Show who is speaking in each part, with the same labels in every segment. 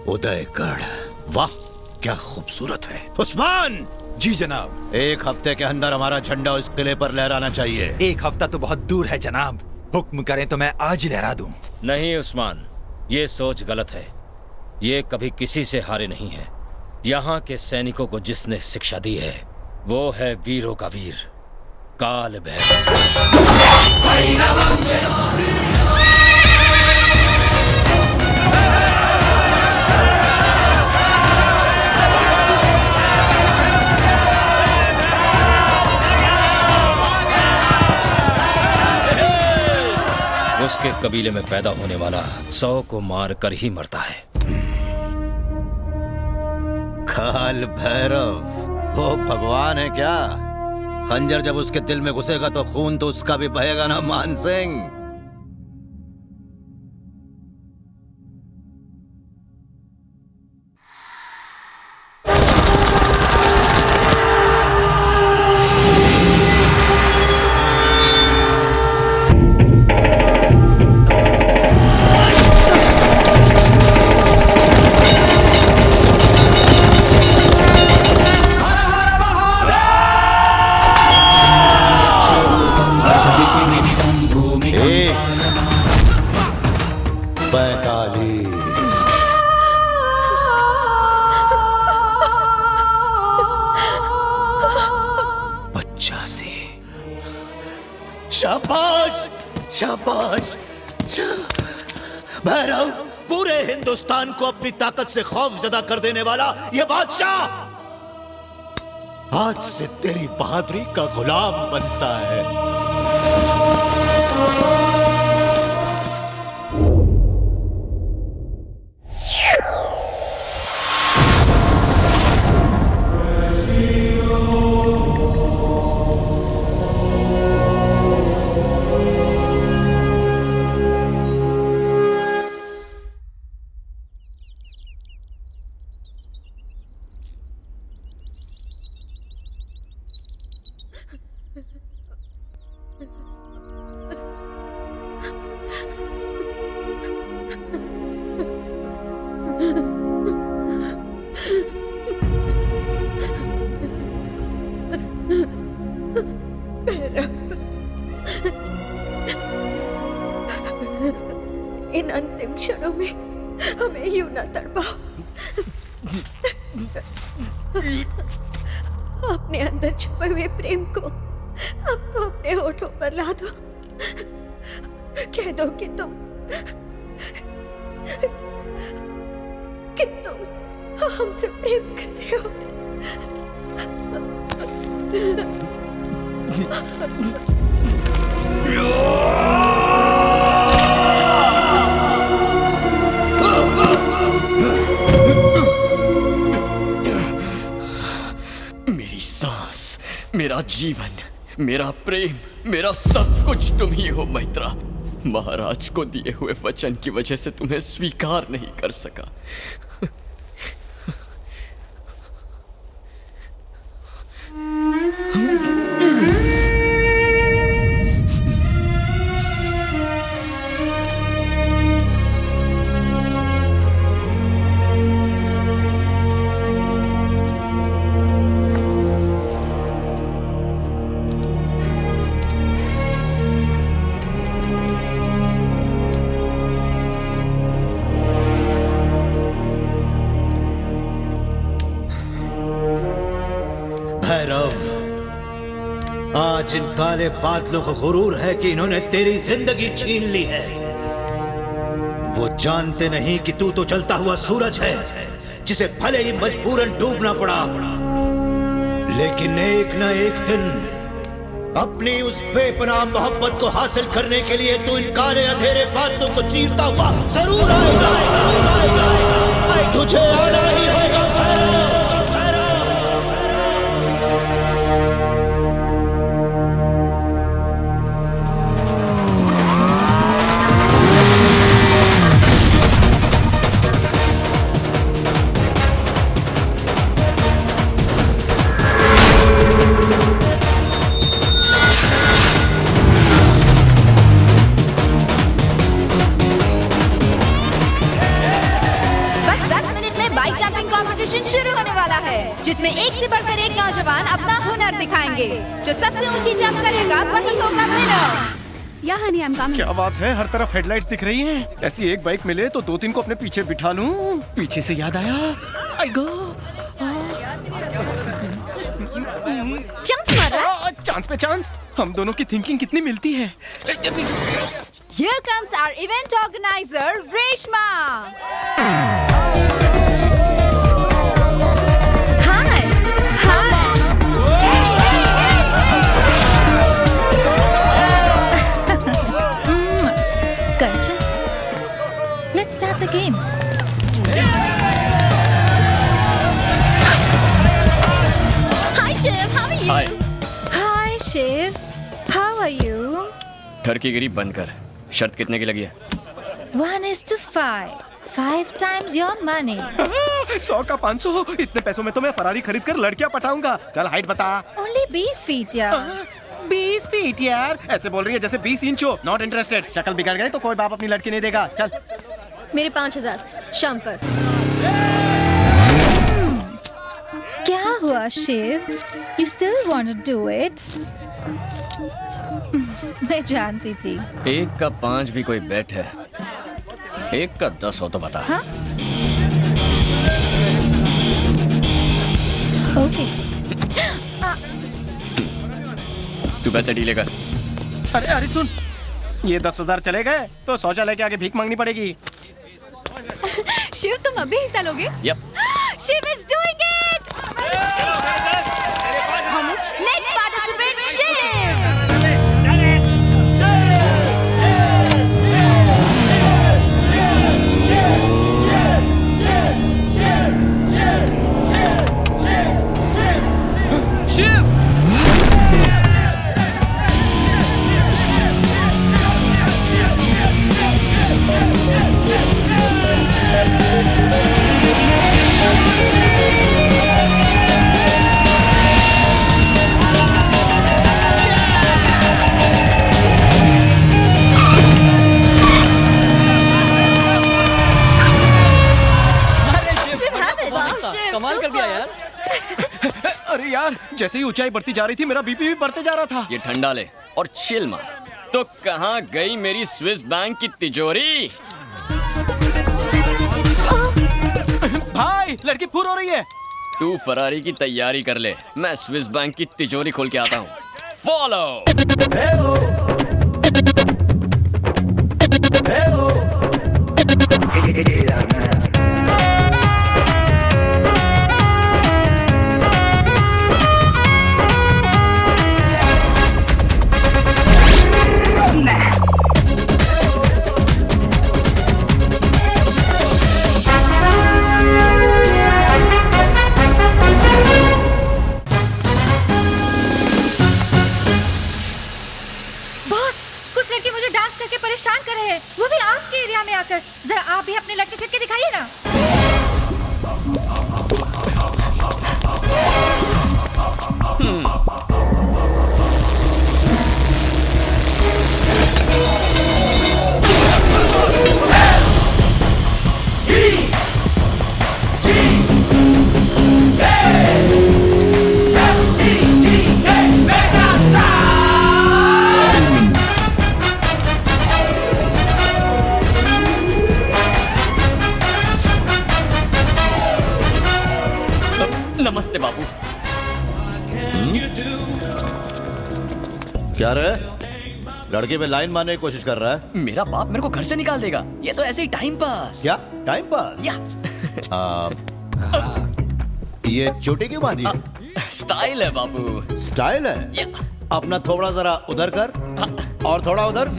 Speaker 1: उदयगढ़, वाह क्या खूबसूरत है। उस्मान!
Speaker 2: जी जनाब।
Speaker 1: एक हफ्ते के अंदर हमारा झंडा उस किले पर लहराना चाहिए।
Speaker 2: एक हफ्ता तो बहुत दूर है जनाब, हुक्म करें तो मैं आज ही लहरा दूं।
Speaker 3: नहीं उस्मान, ये सोच गलत है। ये कभी किसी से हारे नहीं है। यहाँ के सैनिकों को जिसने शिक्षा दी है वो है वीरों का वीर, काल भैरव। उसके कबीले में पैदा होने वाला 100 को मार कर ही मरता है।
Speaker 1: काल भैरव वो भगवान है क्या? खंजर जब उसके दिल में घुसेगा तो खून तो उसका भी बहेगा ना मान सिंह। शाबाश शाबाश। भैरव, पूरे हिंदुस्तान को अपनी ताकत से खौफजदा कर देने वाला ये बादशाह आज से तेरी बहादुरी का गुलाम बनता है।
Speaker 4: इन अंतिम क्षणों में हमें यूं न तड़पाओ। अपने अंदर छुपे हुए प्रेम को अब तो अपने होठों पर ला दो। कह दो कि तुम हमसे प्रेम करते हो।
Speaker 5: मेरी सांस, मेरा जीवन, मेरा प्रेम, मेरा सब कुछ तुम ही हो मैत्रा। महाराज को दिए हुए वचन की वजह से तुम्हें स्वीकार नहीं कर सका।
Speaker 1: भैरव, आज इन काले बादलों को गुरूर है कि इन्होंने तेरी जिंदगी छीन ली है। वो जानते नहीं कि तू तो चलता हुआ सूरज है जिसे भले ही मजबूरन डूबना पड़ा, लेकिन एक न एक दिन अपनी उस बेपनाह मोहब्बत को हासिल करने के लिए तू इन काले अंधेरे बादलों को चीरता हुआ जरूर आएगा। तुझे आना ही होगा।
Speaker 6: कंपटीशन शुरू होने वाला है, जिसमें एक से बढ़कर एक नौजवान अपना हुनर दिखाएंगे। जो सबसे ऊंची जंप करेगा वही होगा विनर।
Speaker 4: या हनी, आई एम कमिंग।
Speaker 7: क्या बात है, हर तरफ हेडलाइट्स दिख रही हैं। ऐसी एक बाइक मिले तो 2-3 को अपने पीछे बिठा लूं। पीछे से याद आया, आई गो
Speaker 6: जंप मार रहा है।
Speaker 7: चांस पे चांस। हम दोनों की थिंकिंग कितनी मिलती है।
Speaker 6: Here comes our event organizer, Reshma. Hi. Hi.
Speaker 8: Kanchan, let's start the game. Hi Shiv, how are you?
Speaker 5: Hi.
Speaker 8: Hi Shiv, how are you?
Speaker 5: ठरकीगिरी बंद कर। शर्त कितने की लगी है?
Speaker 8: 1:5. 5 times your money.
Speaker 7: 100 का 500। इतने पैसों में तो मैं फरारी खरीद कर लड़कियां पटाऊंगा। चल हाइट बता।
Speaker 8: Only 20 feet, yeah.
Speaker 7: 20 फीट यार, ऐसे बोल रही है जैसे 20 इंच हो। Not interested. शक्ल बिगड़ गई तो कोई बाप अपनी लड़की नहीं देगा। चल।
Speaker 4: मेरे 5000 शाम पर।
Speaker 8: क्या हुआ Shiv? You still want to do it? मैं जानती थी।
Speaker 5: 1 का 5 भी कोई बेट है? 1 का 10 हो तो बता।
Speaker 8: हाँ? Okay.
Speaker 5: तू पैसे डीले कर।
Speaker 7: अरे अरे सुन, ये 10,000 चले गए तो शौचालय के आगे भीख मांगनी पड़ेगी।
Speaker 4: शिव, तुम अभी हिस्सा लोगे?
Speaker 5: Yup.
Speaker 8: Shiv is doing it.
Speaker 6: Next participant, Shiv.
Speaker 5: Shiv!
Speaker 8: कमाल कर दिया यार।
Speaker 7: अरे यार, जैसे ही ऊंचाई बढ़ती जा रही थी मेरा बीपी भी बढ़ते जा रहा था।
Speaker 5: ये ठंडा ले और चिल मार। तो कहाँ गई मेरी स्विस बैंक की तिजोरी?
Speaker 7: भाई, लड़की फूर हो रही है।
Speaker 5: तू फरारी की तैयारी कर ले, मैं स्विस बैंक की तिजोरी खोल के आता हूँ। फॉलो।
Speaker 8: परेशान कर रहे हैं, वो भी आपके एरिया में आकर। जरा आप भी अपने लटके छटके दिखाइए ना।
Speaker 5: नमस्ते बाबू।
Speaker 1: क्या रे? लड़के पे लाइन मारने की कोशिश कर रहा है?
Speaker 5: मेरा बाप मेरे को घर से निकाल देगा। ये तो ऐसे ही टाइम पास।
Speaker 1: क्या टाइम पास?
Speaker 5: या
Speaker 1: ये चोटी क्यों बांधी है?
Speaker 5: स्टाइल है बाबू।
Speaker 1: स्टाइल है?
Speaker 5: या
Speaker 1: अपना थोड़ा जरा उधर कर और थोड़ा उधर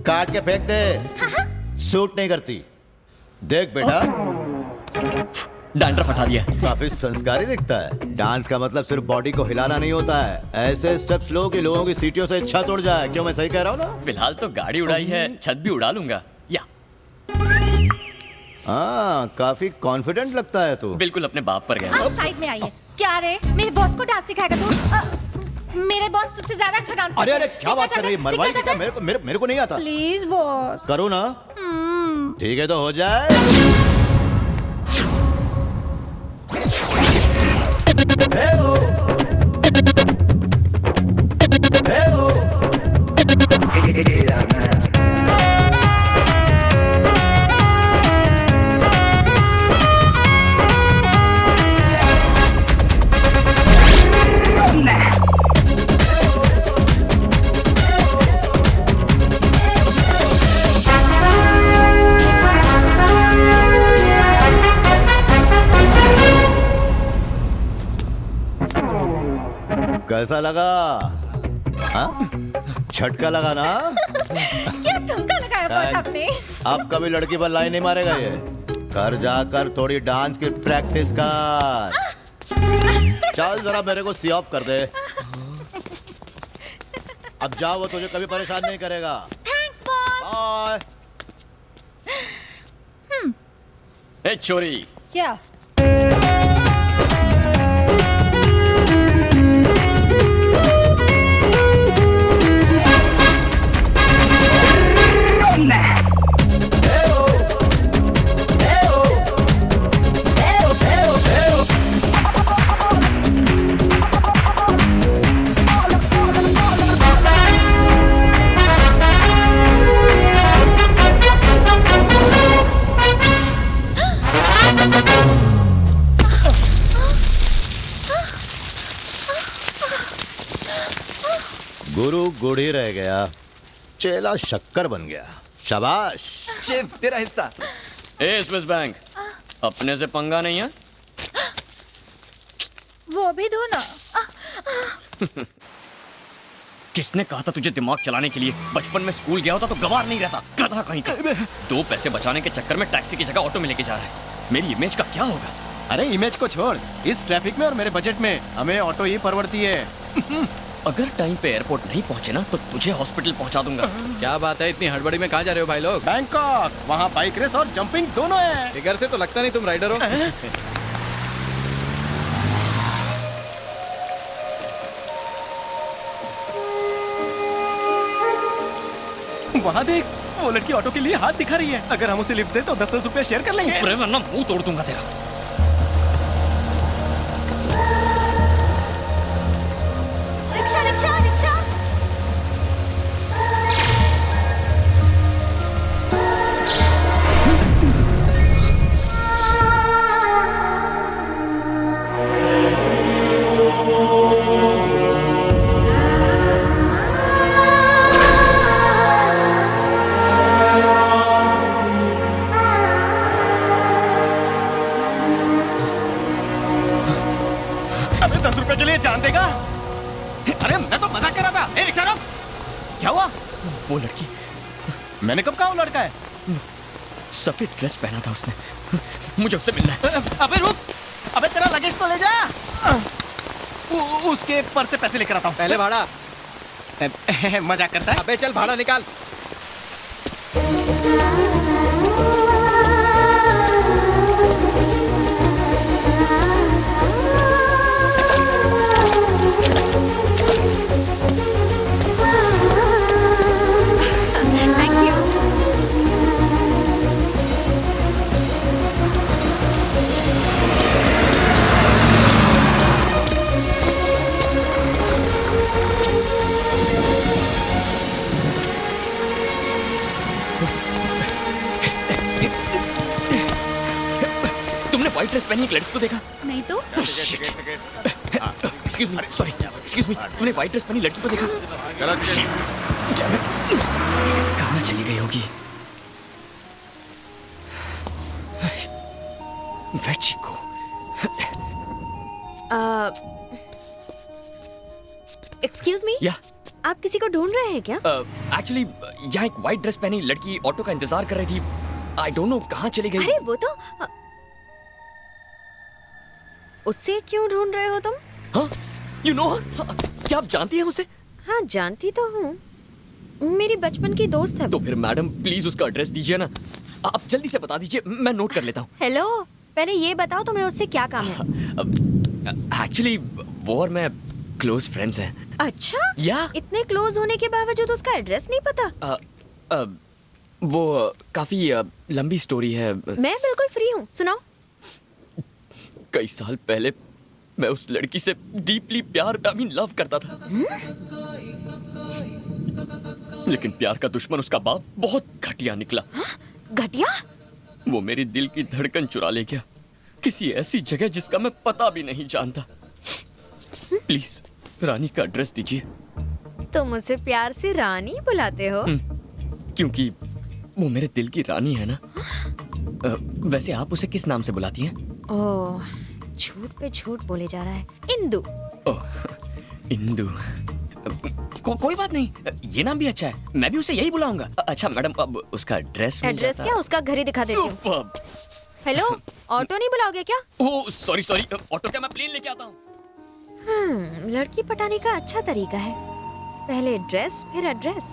Speaker 1: काट के फेंक दे। सूट नहीं करती। देख बेटा,
Speaker 5: डैंड्रफ हटा दिया।
Speaker 1: काफी संस्कारी दिखता है। डांस का मतलब सिर्फ बॉडी को हिलाना नहीं होता है। ऐसे स्टेप्स लो कि लोगों की सीटियों से छत उड़ जाए। क्यों, मैं सही कह रहा हूँ ना?
Speaker 5: फिलहाल तो गाड़ी उड़ाई है, छत भी उड़ा लूंगा। या
Speaker 1: हाँ, काफी कॉन्फिडेंट लगता है तू।
Speaker 5: बिल्कुल अपने बाप पर गया।
Speaker 8: आप साइड में आइए। क्या रे, मेरे बॉस को डांस सिखाएगा तू? मेरे बॉस तुझसे ज्यादा अच्छा डांस करते हैं।
Speaker 1: अरे क्या बात कर रही है? मरवाई क्या? मेरे को नहीं आता।
Speaker 8: Please boss.
Speaker 1: करो ना। ठीक है तो हो जाए। कैसा लगा? हाँ? झटका लगा ना?
Speaker 8: क्या ठुमका लगाया बॉस आपने?
Speaker 1: अब कभी लड़की पर लाइन नहीं मारेगा ये। घर जाकर थोड़ी डांस की प्रैक्टिस कर। चल जरा मेरे को सी ऑफ कर दे। अब जाओ, वो तुझे कभी परेशान नहीं करेगा।
Speaker 8: Thanks boss.
Speaker 1: बाय।
Speaker 5: ए चोरी,
Speaker 8: क्या?
Speaker 1: गुरु गुड़ी रह गया, चेला शक्कर बन गया। शाबाश।
Speaker 2: शेफ तेरा हिस्सा।
Speaker 5: ए स्विस बैंक, अपने से पंगा नहीं है?
Speaker 8: वो भी दो ना।
Speaker 5: किसने कहा था तुझे दिमाग चलाने के लिए? बचपन में स्कूल गया होता तो गवार नहीं रहता, गधा कहीं का। 2 पैसे बचाने के चक्कर में टैक्सी की जगह ऑटो में लेके जा रहा है। मेरी इमेज का क्या होगा?
Speaker 7: अरे इमेज को छोड़, इस ट्रैफिक में और मेरे बजट में हमें ऑटो ही परवड़ती है।
Speaker 5: अगर टाइम पे एयरपोर्ट नहीं पहुंचे ना तो तुझे हॉस्पिटल पहुंचा दूंगा।
Speaker 9: क्या बात है, इतनी हड़बड़ी में कहाँ जा रहे हो भाई लोग?
Speaker 7: बैंकॉक, वहाँ बाइक रेस और जंपिंग दोनों है।
Speaker 9: फिगर से तो लगता नहीं तुम राइडर हो।
Speaker 7: वहाँ देख, वो लड़की ऑटो के लिए हाथ दिखा रही है। अगर हम उसे लिफ्ट दे तो 10-10 रुपए शेयर कर लेंगे।
Speaker 5: वरना मुंह तोड़ दूंगा तेरा।
Speaker 8: Rickshaw rickshaw rickshaw.
Speaker 7: अबे 10 रुपए के लिए जान देगा? अरे मैं तो मजाक कर रहा था। ए रिक्शा रोक। क्या हुआ?
Speaker 5: वो लड़की,
Speaker 7: मैंने कब कहा वो लड़का है?
Speaker 5: सफेद ड्रेस पहना था उसने। मुझे उससे मिलना है।
Speaker 7: अबे रुक, अबे तेरा लगेज तो ले जा। उसके पर्स से पैसे लेकर आता हूँ।
Speaker 9: पहले भाड़ा।
Speaker 7: मजाक करता है।
Speaker 9: अबे चल भाड़ा निकाल।
Speaker 8: Thank you.
Speaker 5: तुमने व्हाइट ड्रेस पहनी एक लड़की को देखा?
Speaker 8: नहीं तो?
Speaker 5: Excuse me, sorry, excuse me, तुमने व्हाइट ड्रेस पहनी लड़की को देखा? Damn it. कहाँ चली गई होगी? वेचिको।
Speaker 4: एक्सक्यूज मी,
Speaker 5: या
Speaker 4: आप किसी को ढूंढ रहे हैं क्या?
Speaker 5: एक्चुअली यहाँ एक व्हाइट ड्रेस पहनी लड़की ऑटो का इंतजार कर रही थी। आई डोंट नो कहाँ चली गई।
Speaker 4: अरे वो तो उससे क्यों ढूंढ रहे हो तुम?
Speaker 5: हाँ, यू नो, क्या आप जानती हैं उसे?
Speaker 4: हाँ जानती तो हूँ, मेरी बचपन की दोस्त है।
Speaker 5: तो फिर मैडम प्लीज उसका एड्रेस दीजिए ना। आप जल्दी से बता दीजिए, मैं नोट कर लेता हूँ।
Speaker 4: हेलो, पहले ये बताओ तुम्हें उससे क्या काम है?
Speaker 5: एक्चुअली वो और मैं क्लोज फ्रेंड्स हैं।
Speaker 4: अच्छा,
Speaker 5: या
Speaker 4: इतने क्लोज होने के बावजूद उसका एड्रेस नहीं पता?
Speaker 5: वो काफी लंबी स्टोरी है।
Speaker 4: मैं बिल्कुल फ्री हूँ, सुनाओ।
Speaker 5: कई साल पहले मैं उस लड़की से डीपली प्यार, आई मीन लव करता था। लेकिन प्यार का दुश्मन उसका बाप बहुत घटिया निकला।
Speaker 4: घटिया?
Speaker 5: वो मेरी दिल की धड़कन चुरा ले गया, किसी ऐसी जगह जिसका मैं पता भी नहीं जानता। प्लीज रानी का एड्रेस दीजिए।
Speaker 4: तुम उसे प्यार से रानी बुलाते हो?
Speaker 5: क्योंकि वो मेरे दिल की रानी है ना। वैसे आप उसे किस नाम से बुलाती हैं?
Speaker 4: ओह, झूठ पे झूठ बोले जा रहा है। इंदु।
Speaker 5: ओह, इंदु। कोई बात नहीं, ये नाम भी अच्छा है, मैं भी उसे यही बुलाऊंगा। अच्छा मैडम, अब उसका एड्रेस
Speaker 4: एड्रेस क्या? उसका घर ही दिखा देती हूँ।
Speaker 5: सुपर्ब।
Speaker 4: हेलो, ऑटो नहीं बुलाओगे क्या?
Speaker 5: ओह सॉरी, ऑटो क्या, मैं प्लेन लेके आता हूँ।
Speaker 4: लड़की पटाने का अच्छा तरीका है, पहले ड्रेस फिर एड्रेस।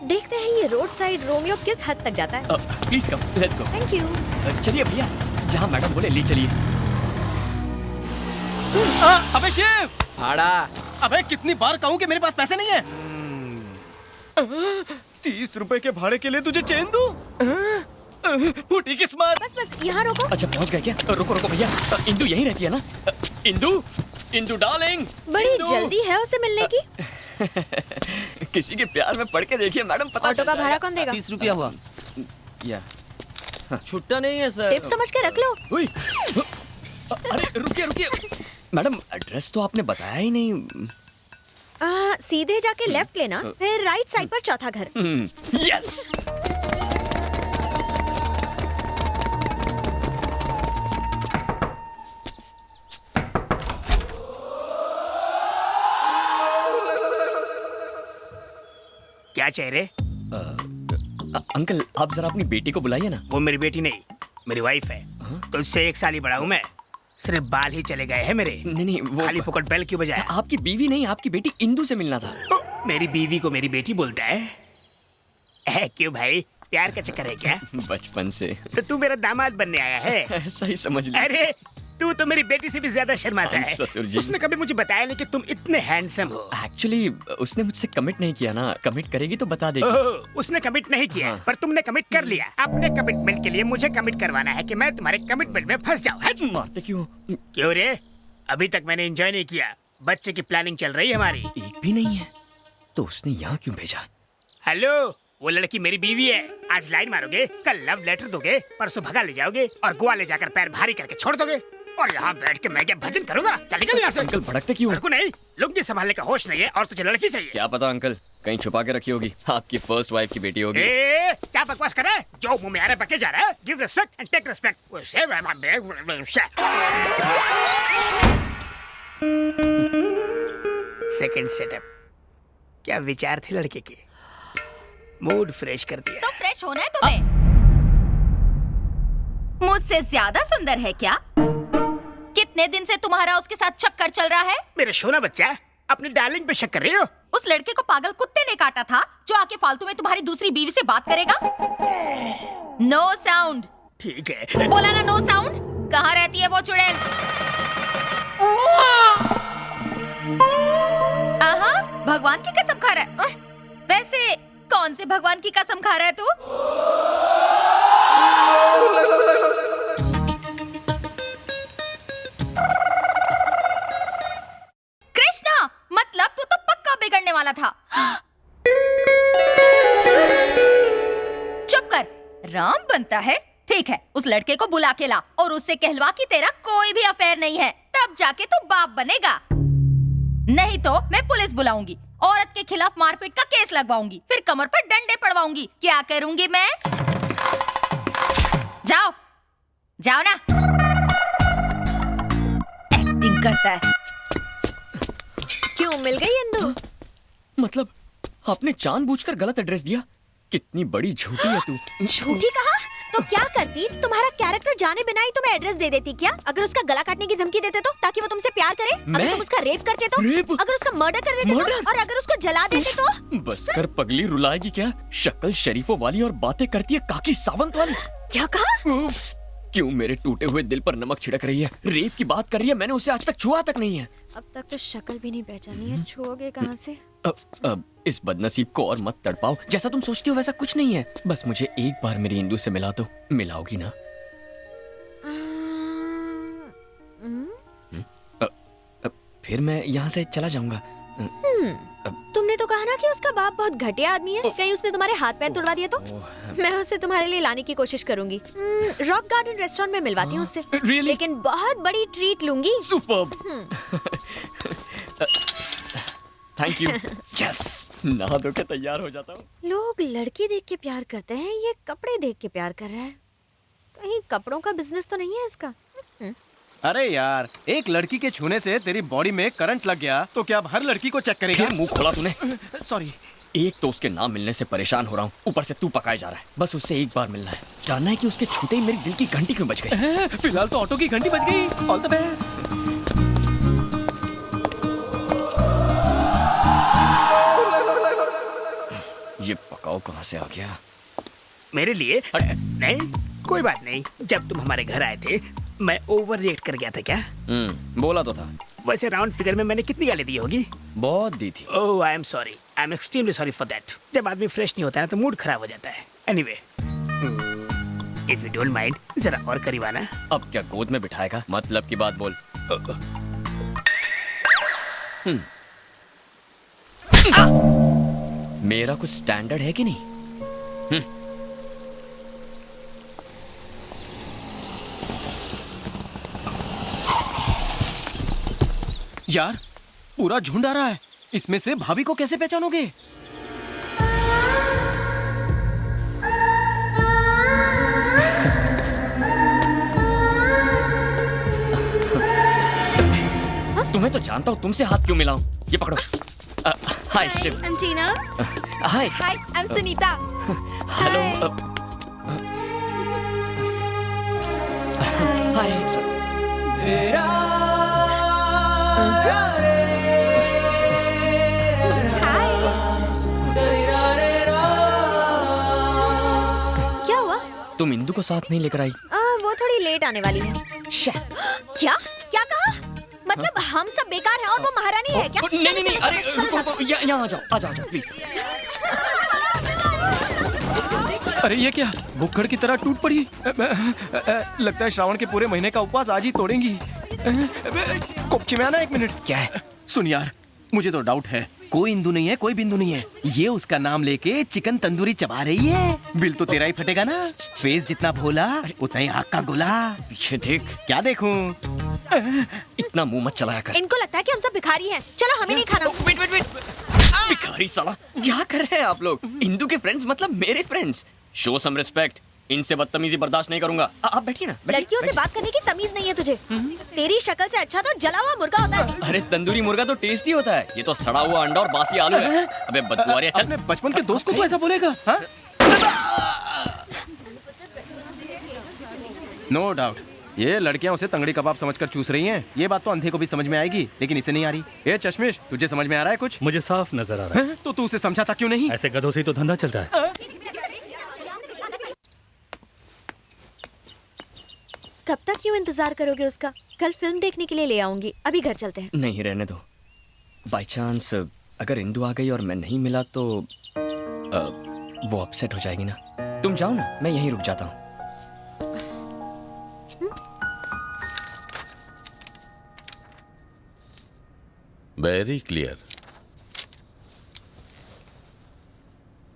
Speaker 4: देखते हैं ये रोड साइड रोमियो किस हद तक जाता है।
Speaker 5: Please come, let's go.
Speaker 4: Thank you.
Speaker 5: चलिए भैया, जहाँ मैडम बोले ले चलिए।
Speaker 7: अबे शिव!
Speaker 9: आड़ा
Speaker 7: अबे कितनी बार कहूँ कि मेरे पास पैसे नहीं है। 30 रुपए के भाड़े के लिए तुझे चेन दूं? फूटी किस्मत।
Speaker 4: बस यहाँ रोको।
Speaker 5: अच्छा पहुँच गए क्या? रुको भैया, इंदु यहीं रहती है ना? इंदु डार्लिंग।
Speaker 4: बड़ी जल्दी है उसे मिलने की।
Speaker 5: किसी के प्यार में पड़ के देखिए मैडम, पता
Speaker 4: ऑटो का भाड़ा कौन देगा?
Speaker 9: 30 रुपया हुआ।
Speaker 5: या
Speaker 9: छुट्टा नहीं है सर।
Speaker 4: टिप समझ के रख लो।
Speaker 5: अरे रुकिए मैडम, एड्रेस तो आपने बताया ही नहीं।
Speaker 4: सीधे जाके लेफ्ट लेना, फिर राइट साइड पर चौथा घर।
Speaker 5: यस।
Speaker 10: क्या चेहरे?
Speaker 5: अंकल आप जरा अपनी बेटी को बुलाइए ना।
Speaker 10: वो मेरी बेटी नहीं, मेरी वाइफ है। तो उससे 1 साल ही बड़ा हूँ मैं। सिर्फ बाल ही चले गए हैं मेरे।
Speaker 5: नहीं वो
Speaker 10: खाली फोकट बेल क्यों बजाया?
Speaker 5: आपकी बीवी नहीं, आपकी बेटी इंदु से मिलना था।
Speaker 10: मेरी बीवी को मेरी बेटी बोलता है? क्यों भाई, प्यार का चक्कर है क्या?
Speaker 5: बचपन से।
Speaker 10: तो तू मेरा दामाद बनने आया है?
Speaker 5: सही समझ लिया।
Speaker 10: अरे तू तो मेरी बेटी से भी ज्यादा शर्माता है।
Speaker 5: ससुर जी।
Speaker 10: उसने कभी मुझे बताया नहीं कि तुम इतने हैंडसम हो।
Speaker 5: एक्चुअली उसने मुझसे कमिट नहीं किया ना, कमिट करेगी तो बता देगी।
Speaker 10: उसने कमिट नहीं किया, पर तुमने कमिट कर लिया। अपने कमिटमेंट के लिए मुझे कमिट करवाना है कि मैं तुम्हारे कमिटमेंट में फंस जाऊँ।
Speaker 5: मारते क्यों?
Speaker 10: क्यों रे? अभी तक मैंने एंजॉय नहीं किया। बच्चे की प्लानिंग चल रही है हमारी।
Speaker 5: एक भी नहीं है तो उसने यहाँ क्यों भेजा?
Speaker 10: हेलो, वो लड़की मेरी बीवी है। आज लाइन मारोगे, कल लव लेटर दोगे, परसों भगा ले जाओगे और गोवा ले जाकर पैर भारी करके छोड़ दोगे, और यहाँ बैठ के मैं क्या भजन करूँगा? चल निकल यहाँ से।
Speaker 5: अंकल भड़कते क्यों?
Speaker 10: को नहीं, लुंगी संभालने का होश नहीं है और तुझे लड़की चाहिए।
Speaker 5: क्या पता अंकल, कहीं छुपा के रखी होगी, आपकी फर्स्ट वाइफ की बेटी होगी।
Speaker 10: क्या बकवास कर रहा है? जो मुंह में आ रहा है बके जा रहा है। Give respect and take respect. Second setup. क्या विचार थे लड़के के? मूड फ्रेश कर दिया।
Speaker 6: तो फ्रेश होना है तुम्हें? मुझसे ज्यादा सुंदर है क्या? कितने दिन से तुम्हारा उसके साथ चक्कर चल रहा है?
Speaker 10: मेरा सोना बच्चा, अपनी डार्लिंग पे शक कर रही हो?
Speaker 6: उस लड़के को पागल कुत्ते ने काटा था जो आके फालतू में तुम्हारी दूसरी बीवी से बात करेगा। No sound.
Speaker 10: ठीक है।
Speaker 6: बोला ना नो साउंड। कहाँ रहती है वो चुड़ैल? आहा, भगवान की कसम खा रहा है। वैसे कौन से भगवान की कसम खा रहा है तू? कृष्णा, मतलब तू तो पक्का बिगड़ने वाला था। चुप कर, राम बनता है। ठीक है, उस लड़के को बुला के ला और उससे कहलवा कि तेरा कोई भी अफेयर नहीं है, तब जाके तू बाप बनेगा। नहीं तो मैं पुलिस बुलाऊंगी, औरत के खिलाफ मारपीट का केस लगवाऊंगी, फिर कमर पर डंडे पड़वाऊंगी। क्या करूंगी मैं? जाओ जाओ ना। एक्टिंग करता है।
Speaker 4: क्यों, मिल गई इंदु?
Speaker 5: मतलब आपने जानबूझकर गलत एड्रेस दिया? कितनी बड़ी झूठी है तू।
Speaker 4: झूठी कहा? तो क्या करती? तुम्हारा कैरेक्टर जाने बिना ही तुम्हें एड्रेस दे देती क्या? अगर उसका गला काटने की धमकी देते तो, ताकि वो तुमसे प्यार करे? अगर तुम उसका रेप करते तो?
Speaker 5: रेप?
Speaker 4: अगर उसका मर्डर कर देते तो? और अगर उसको जला देते तो?
Speaker 5: बस कर पगली, रुलाएगी क्या? शक्ल शरीफों वाली और बातें करती है काकी सावंत वाली।
Speaker 4: क्या कहा?
Speaker 5: क्यों मेरे टूटे हुए दिल पर नमक छिड़क रही है? रेप की बात कर रही है, मैंने उसे आज तक छुआ तक नहीं है।
Speaker 4: अब तक तो शक्ल भी नहीं पहचानी है, छुओगे कहाँ से?
Speaker 5: अब इस बदनसीब को और मत तड़पाओ। जैसा तुम सोचती हो वैसा कुछ नहीं है। बस मुझे एक बार मेरी इंदु से मिला दो। मिलाओगी ना? फिर मैं यहाँ से चला जाऊंगा।
Speaker 4: तुमने तो कहा ना कि उसका बाप बहुत घटिया आदमी है। कहीं उसने तुम्हारे हाथ पैर तुड़वा दिए तो? मैं उसे तुम्हारे लिए लाने की कोशिश करूंगी। रॉक गार्डन रेस्टोरेंट में मिलवाती हूँ उससे।
Speaker 5: Really?
Speaker 4: लेकिन बहुत बड़ी ट्रीट लूंगी।
Speaker 5: सुपर्ब। Thank you. यस, नहा धो के तैयार हो जाता हूँ।
Speaker 4: लोग लड़की देख के प्यार करते हैं, ये कपड़े देख के प्यार कर रहा है। कहीं कपड़ों का बिजनेस तो नहीं है इसका?
Speaker 7: अरे यार, एक लड़की के छूने से तेरी बॉडी में करंट लग गया तो क्या अब हर लड़की को चेक करेगा?
Speaker 5: फिर मुंह खोला तूने।
Speaker 7: सॉरी।
Speaker 5: एक तो उसके नाम मिलने से परेशान हो रहा हूँ, ऊपर से तू पकाए जा रहा है। बस उससे एक बार मिलना है, जानना है कि उसके छूते ही मेरी दिल की घंटी क्यों बज गई।
Speaker 7: फिलहाल तो ऑटो की घंटी बज गई। All the best.
Speaker 5: ये पकाओ कहाँ से आ गया?
Speaker 10: मेरे लिए? नहीं, कोई बात नहीं। जब तुम हमारे घर आए थे मैं ओवर रिएक्ट कर गया था क्या?
Speaker 5: बोला तो था।
Speaker 10: वैसे राउंड फिगर में मैंने कितनी गाली दी होगी?
Speaker 5: बहुत दी थी।
Speaker 10: Oh I am sorry, I am extremely sorry for that. जब आदमी फ्रेश नहीं होता है ना तो मूड खराब हो जाता है। Anyway, if you don't mind जरा और करीब आना।
Speaker 5: अब क्या गोद में बिठाएगा? मतलब की बात बोल। मेरा कुछ स्टैंडर्ड है कि नहीं?
Speaker 7: यार, पूरा झुंड आ रहा है। इसमें से भाभी को कैसे पहचानोगे?
Speaker 5: तुम्हें तो जानता हूँ, तुमसे हाथ क्यों मिलाऊं? ये पकड़ो। Hi Shiv.
Speaker 4: I'm Tina.
Speaker 5: Hi.
Speaker 4: Hi, I'm Sunita.
Speaker 5: Hello. Hi.
Speaker 4: क्या हुआ?
Speaker 5: तुम इंदु को साथ नहीं लेकर आई?
Speaker 4: वो थोड़ी लेट आने वाली है। क्या क्या कहा? मतलब हम सब बेकार हैं और वो महारानी है क्या?
Speaker 5: नहीं नहीं, अरे रुको, यहाँ आ जाओ प्लीज।
Speaker 7: अरे ये क्या, भुक्खड़ की तरह टूट पड़ी। लगता है श्रावण के पूरे महीने का उपवास आज ही तोड़ेंगी। कोपचे में आना, एक मिनट।
Speaker 5: क्या है?
Speaker 7: सुन यार, मुझे तो डाउट है। कोई इंदु नहीं है, कोई बिंदु नहीं है। ये उसका नाम लेके चिकन तंदूरी चबा रही है। बिल तो तेरा ही फटेगा ना। फेस जितना भोला उतना ही आग का गोला।
Speaker 5: पीछे देख।
Speaker 7: क्या देखूं?
Speaker 5: इतना मुंह मत चलाया कर।
Speaker 4: इनको लगता है कि हम सब भिखारी हैं। चलो हमें नहीं खाना।
Speaker 5: वेट। भिखारी साला, क्या कर रहे हैं आप लोग? इंदु के फ्रेंड्स मतलब मेरे फ्रेंड्स। Show some respect. इनसे बदतमीजी बर्दाश्त नहीं करूंगा। आप बैठिए ना।
Speaker 4: लड़कियों से बात करने की तमीज नहीं है तुझे। तेरी शक्ल से अच्छा तो जला हुआ मुर्गा होता है।
Speaker 5: अरे तंदूरी मुर्गा तो टेस्टी होता है, ये तो सड़ा हुआ अंडा और बासी आलू है। अबे बदबुआरिया, चल।
Speaker 7: अपने बचपन के दोस्त को तो ऐसा बोलेगा? नो डाउट ये लड़कियां उसे तंगड़ी कबाब समझकर चूस रही हैं। ये बात तो अंधे को भी समझ में आएगी, लेकिन इसे नहीं आ रही। ए चश्मिश, तुझे समझ में आ रहा है कुछ?
Speaker 11: मुझे साफ नजर आ रहा है।
Speaker 7: तो तू उसे समझाता क्यों नहीं?
Speaker 11: ऐसे गधों से ही तो धंधा चलता है।
Speaker 4: कब तक क्यों इंतजार करोगे उसका? कल फिल्म देखने के लिए ले आऊंगी। अभी घर चलते हैं।
Speaker 5: नहीं, रहने दो। बाय चांस अगर इंदु आ गई और मैं नहीं मिला तो वो अपसेट हो जाएगी ना। तुम जाओ ना, मैं यहीं रुक जाता हूँ।
Speaker 12: Very clear.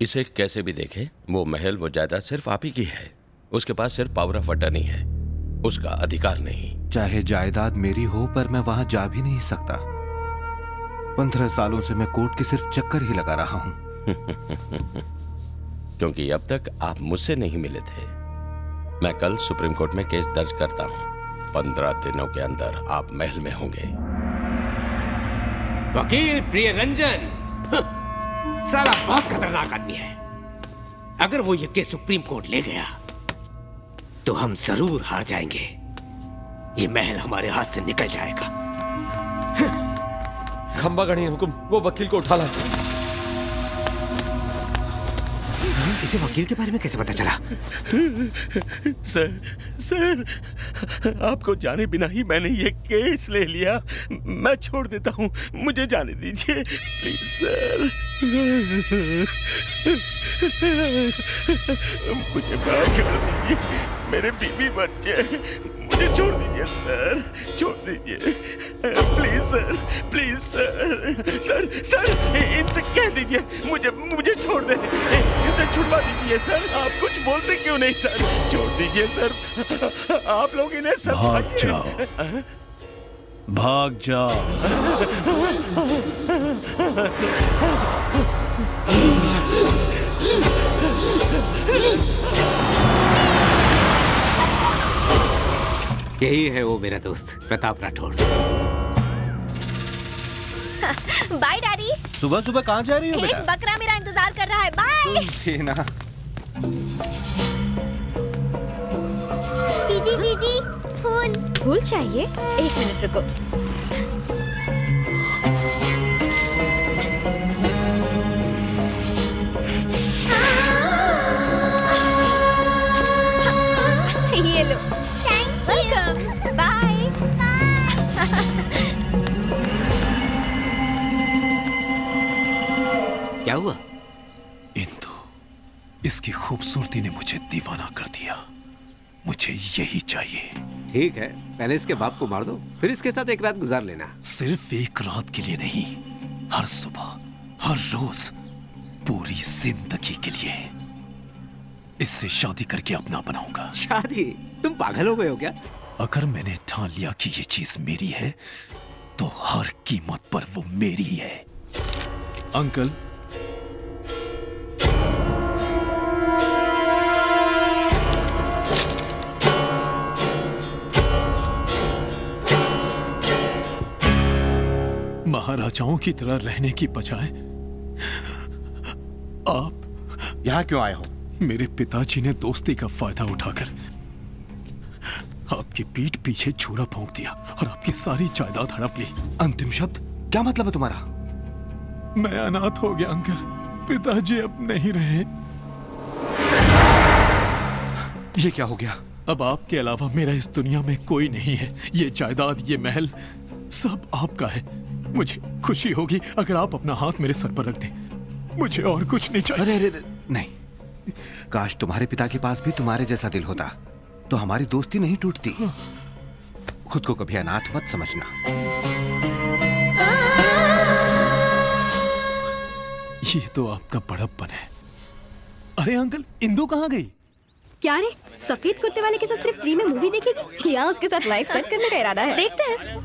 Speaker 12: इसे कैसे भी देखे, वो महल वो जायदाद सिर्फ आप ही की है। उसके पास सिर्फ पावर ऑफ अटर्नी है, उसका अधिकार नहीं।
Speaker 13: चाहे जायदाद मेरी हो पर मैं वहां जा भी नहीं सकता। 15 सालों से मैं कोर्ट के सिर्फ चक्कर ही लगा रहा हूं।
Speaker 12: क्योंकि अब तक आप मुझसे नहीं मिले थे। मैं कल सुप्रीम कोर्ट में केस दर्ज करता हूं। 15 दिनों के अंदर आप महल में होंगे।
Speaker 14: वकील प्रियरंजन साला बहुत खतरनाक आदमी है। अगर वो ये केस सुप्रीम कोर्ट ले गया तो हम जरूर हार जाएंगे। ये महल हमारे हाथ से निकल जाएगा।
Speaker 15: खंबा गणी हुकुम, वो वकील को उठा लाए।
Speaker 14: इसे वकील के बारे में कैसे पता चला?
Speaker 16: सर, आपको जाने बिना ही मैंने ये केस ले लिया। मैं छोड़ देता हूँ, मुझे जाने दीजिए प्लीज सर। मुझे माफ कर दीजिए, मेरे बीवी बच्चे, मुझे छोड़ दीजिए सर, छोड़ दीजिए प्लीज सर, प्लीज सर, इनसे कह दीजिए मुझे छोड़ दे, इनसे छुड़वा दीजिए सर। आप कुछ बोलते क्यों नहीं सर? छोड़ दीजिए सर, आप लोग इन्हें
Speaker 17: भाग जाओ, भाग जाओ।
Speaker 14: यही है वो मेरा दोस्त प्रताप राठौड़।
Speaker 4: Bye daddy.
Speaker 13: सुबह सुबह कहाँ जा रही हो
Speaker 4: एक
Speaker 13: बेटा?
Speaker 4: बकरा मेरा इंतजार कर रहा है। बाय।
Speaker 13: ना
Speaker 4: जीजी दीदी फूल। फूल चाहिए? एक मिनट रुको। ये लो। Thank you. बाय।
Speaker 14: क्या हुआ?
Speaker 13: इंदु, इसकी खूबसूरती ने मुझे दीवाना कर दिया। मुझे यही चाहिए।
Speaker 14: ठीक है, पहले इसके बाप को मार दो, फिर इसके साथ एक रात गुजार लेना।
Speaker 13: सिर्फ एक रात के लिए नहीं, हर सुबह, हर रोज, पूरी जिंदगी के लिए। इससे शादी करके अपना बनाऊंगा।
Speaker 14: शादी? तुम पागल हो गए हो क्या?
Speaker 13: अगर मैंने ठान लिया कि ये चीज मेरी है, तो हर कीमत पर वो मेरी है। अंकल, महाराजाओं की तरह रहने की बजाय आप
Speaker 17: यहां क्यों आए हो?
Speaker 13: मेरे पिताजी ने दोस्ती का फायदा उठाकर आपकी पीठ पीछे छुरा भोंक दिया और आपकी सारी जायदाद हड़प ली।
Speaker 17: अंतिम शब्द क्या मतलब है तुम्हारा?
Speaker 13: मैं अनाथ हो गया अंकल। पिताजी अब नहीं रहे।
Speaker 17: ये क्या हो गया?
Speaker 13: अब आपके अलावा मेरा इस दुनिया में कोई नहीं है। ये जायदाद, ये महल सब आपका है। मुझे खुशी होगी अगर आप अपना हाथ मेरे सर पर रख दें। मुझे और कुछ नहीं चाहिए।
Speaker 17: अरे नहीं, काश तुम्हारे पिता के पास भी तुम्हारे जैसा दिल होता तो हमारी दोस्ती नहीं टूटती। खुद को कभी अनाथ मत समझना।
Speaker 13: ये तो आपका बड़प्पन है। अरे अंकल, इंदु कहाँ गई?
Speaker 8: क्या रे, सफेद कुर्ते वाले के साथ सिर्फ फ्री में मूवी देखेगी या उसके साथ लाइफ सेट करने का इरादा है?
Speaker 4: देखते हैं।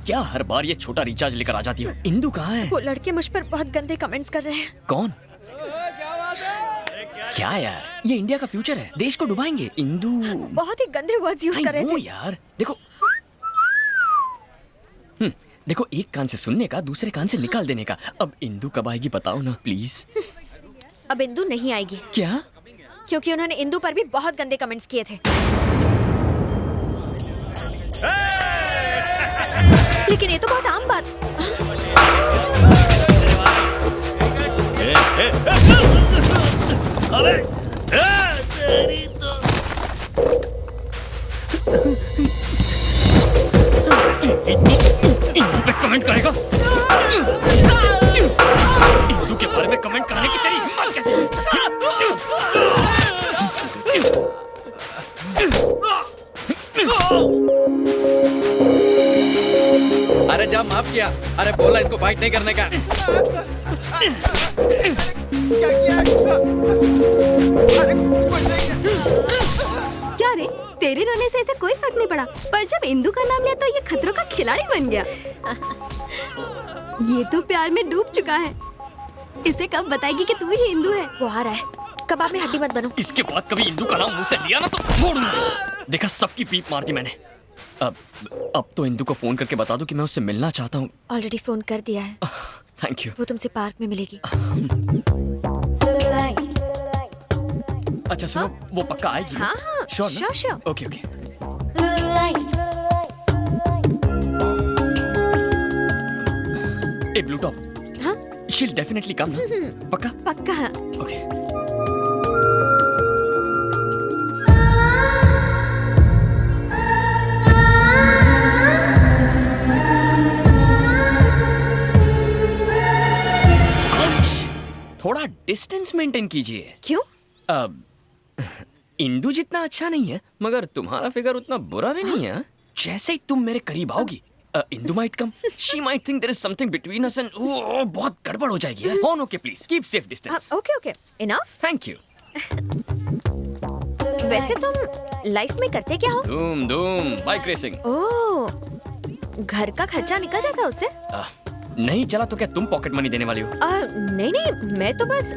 Speaker 5: क्या हर बार ये छोटा रिचार्ज लेकर आ जाती हो? इंदु कहाँ है?
Speaker 4: वो लड़के मुझ पर बहुत गंदे कमेंट्स कर रहे हैं।
Speaker 5: कौन? क्या यार, ये इंडिया का फ्यूचर है, देश को डुबाएंगे। इंदु
Speaker 4: बहुत ही गंदे वर्ड्स यूज कर रहे थे।
Speaker 5: यार देखो, देखो, एक कान से सुनने का, दूसरे कान से निकाल देने का। अब इंदु कब आएगी बताओ ना प्लीज।
Speaker 4: अब इंदु नहीं आएगी।
Speaker 5: क्या?
Speaker 4: क्योंकि उन्होंने इंदु पर भी बहुत गंदे कमेंट्स किए थे। लेकिन ये तो बहुत आम बात।
Speaker 16: अरे तेरी तो
Speaker 5: इंदु पे कमेंट करेगा? इंदु के बारे में कमेंट करने की तेरी हिम्मत कैसे?
Speaker 9: अरे जा, माफ किया। अरे बोला इसको फाइट नहीं करने का।
Speaker 8: क्या रे, तेरे रोने से इसे कोई फर्क नहीं पड़ा, पर जब इंदु का नाम लिया तो ये खतरों का खिलाड़ी बन गया। ये तो प्यार में डूब चुका है। इसे कब बताएगी कि तू ही इंदु है?
Speaker 4: वो आ रहा है। कबाब में हड्डी मत बनो।
Speaker 5: इसके बाद कभी इंदु का नाम मुंह से लिया ना तो छोड़ूंगा। देखा, सबकी पीप मार दी मैंने। अब तो इंदु को फोन करके बता दूं कि मैं उससे मिलना चाहता हूँ।
Speaker 4: ऑलरेडी फोन कर दिया है।
Speaker 5: Thank you.
Speaker 4: वो तुमसे पार्क में मिलेगी।
Speaker 5: अच्छा सुनो, वो पक्का आएगी?
Speaker 4: हाँ,
Speaker 5: श्योर। ओके। ए ब्लू टॉप,
Speaker 4: हाँ?
Speaker 5: शी'll definitely come ना? पक्का?
Speaker 4: पक्का।
Speaker 5: ओके। थोड़ा डिस्टेंस मेंटेन कीजिए।
Speaker 4: क्यों?
Speaker 5: इंदु जितना अच्छा नहीं है, मगर तुम्हारा फिगर उतना बुरा भी नहीं है। जैसे ही तुम मेरे करीब आओगी, Indu might come. She might think there is something between us and बहुत गड़बड़ हो जाएगी यार। Oh, okay, please keep safe distance.
Speaker 4: Okay. Enough.
Speaker 5: Thank you.
Speaker 4: वैसे तुम लाइफ में करते क्या हो?
Speaker 5: धूम बाइक रेसिंग।
Speaker 4: ओह, घर का खर्चा निकल जाता है उससे?
Speaker 5: नहीं चला तो क्या तुम पॉकेट मनी देने वाली हो?
Speaker 4: नहीं, मैं तो बस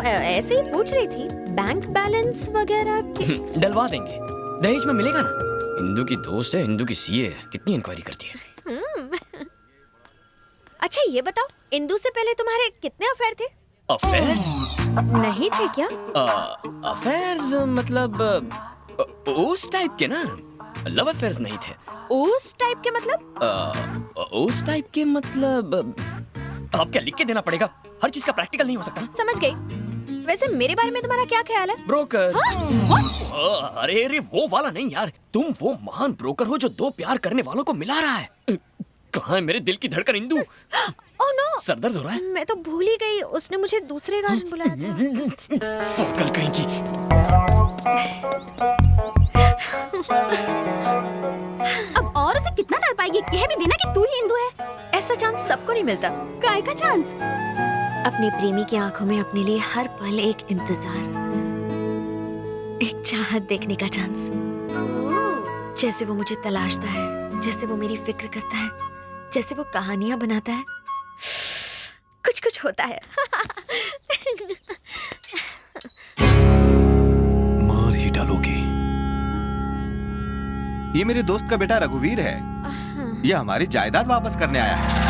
Speaker 4: ऐसे ही पूछ रही थी। बैंक बैलेंस वगैरह के?
Speaker 5: डलवा देंगे, दहेज में मिलेगा ना। इंदु की दोस्त है, इंदु की सीए है, कितनी इंक्वायरी करती है।
Speaker 4: अच्छा ये बताओ, इंदु से पहले तुम्हारे कितने अफेयर थे?
Speaker 5: अफेयर्स?
Speaker 4: नहीं थे क्या?
Speaker 5: अफेयर्स मतलब उस टाइप के ना, लव अफेयर्स नहीं थे।
Speaker 4: उस टाइप के मतलब?
Speaker 5: उस टाइप के मतलब अब क्या लिख के देना पड़ेगा? हर चीज का प्रैक्टिकल नहीं हो सकता।
Speaker 4: समझ गई। वैसे मेरे बारे में तुम्हारा क्या ख्याल है?
Speaker 5: ब्रोकर।
Speaker 4: हाँ?
Speaker 5: अरे वो वाला नहीं यार, तुम वो महान ब्रोकर हो जो दो प्यार करने वालों को मिला रहा है। कहाँ है मेरे दिल की धड़कन इंदु?
Speaker 4: ओह नो,
Speaker 5: सर दर्द हो रहा है।
Speaker 4: मैं तो भूल ही गई, उसने मुझे दूसरे गार्डन बुलाया था।
Speaker 5: पागल कहीं की।
Speaker 8: अब और उसे कितना तड़पाएगी? कह भी देना कि तू ही इंदु है।
Speaker 4: ऐसा चांस सबको नहीं मिलता।
Speaker 8: काय का चांस?
Speaker 4: अपने प्रेमी की आंखों में अपने लिए हर पल एक इंतजार, एक चाहत देखने का चांस। जैसे वो मुझे तलाशता है, जैसे वो मेरी फिक्र करता है, जैसे वो कहानियां बनाता है, कुछ कुछ होता है।
Speaker 13: मार ही डालोगी।
Speaker 17: ये मेरे दोस्त का बेटा रघुवीर है। ये हमारी जायदाद वापस करने आया है।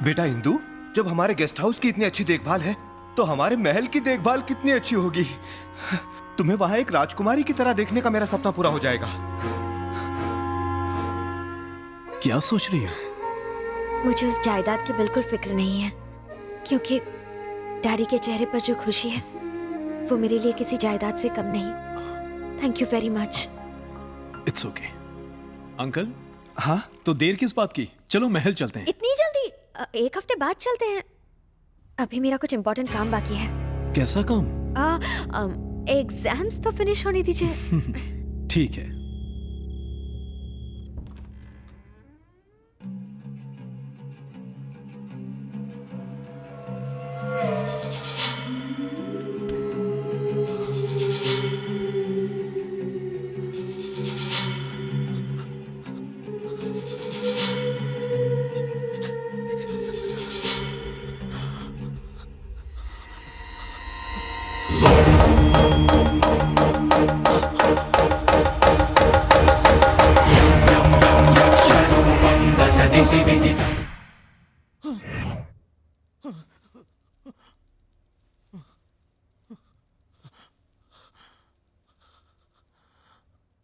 Speaker 17: बेटा इंदु, जब हमारे गेस्ट हाउस की इतनी अच्छी देखभाल है तो हमारे महल की देखभाल कितनी अच्छी होगी। तुम्हें वहां एक राजकुमारी की तरह देखने का मेरा सपना पूरा हो जाएगा।
Speaker 13: क्या सोच रही हो?
Speaker 4: मुझे उस जायदाद की बिल्कुल फिक्र नहीं है, क्योंकि डैडी के चेहरे पर जो खुशी है वो मेरे लिए किसी जायदाद से कम नहीं। Thank you very much.
Speaker 13: It's okay. Uncle.
Speaker 17: हाँ?
Speaker 13: तो देर किस बात की? चलो महल चलते हैं।
Speaker 4: इतनी जल्दी? एक हफ्ते बाद चलते हैं। अभी मेरा कुछ इम्पोर्टेंट काम बाकी है।
Speaker 13: कैसा काम?
Speaker 4: एग्जाम्स तो फिनिश होने दीजिए।
Speaker 13: ठीक है।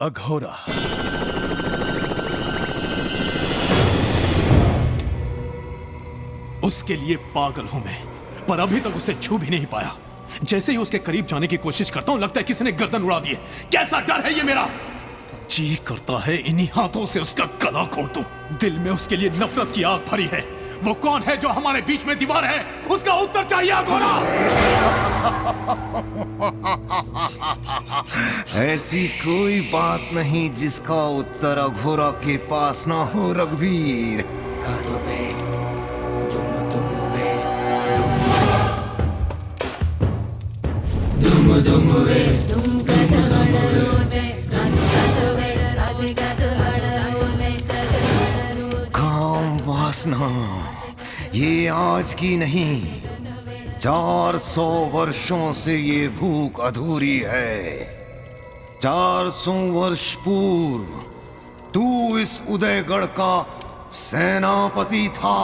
Speaker 13: अघोरा। उसके लिए पागल हूं मैं, पर अभी तक उसे छू भी नहीं पाया। जैसे ही उसके करीब जाने की कोशिश करता हूं, लगता है किसी ने गर्दन उड़ा दी है। कैसा डर है ये मेरा! जी करता है इन्हीं हाथों से उसका गला खोल दूं। दिल में उसके लिए नफरत की आग भरी है। वो कौन है जो हमारे बीच में दीवार है? उसका उत्तर चाहिए अघोरा।
Speaker 17: ऐसी कोई बात नहीं जिसका उत्तर अघोरा के पास ना हो रघुवीर। काम वासना ये आज की नहीं, 400 वर्षों से ये भूख अधूरी है। 400 वर्ष पूर्व तू इस उदयगढ़ का सेनापति था।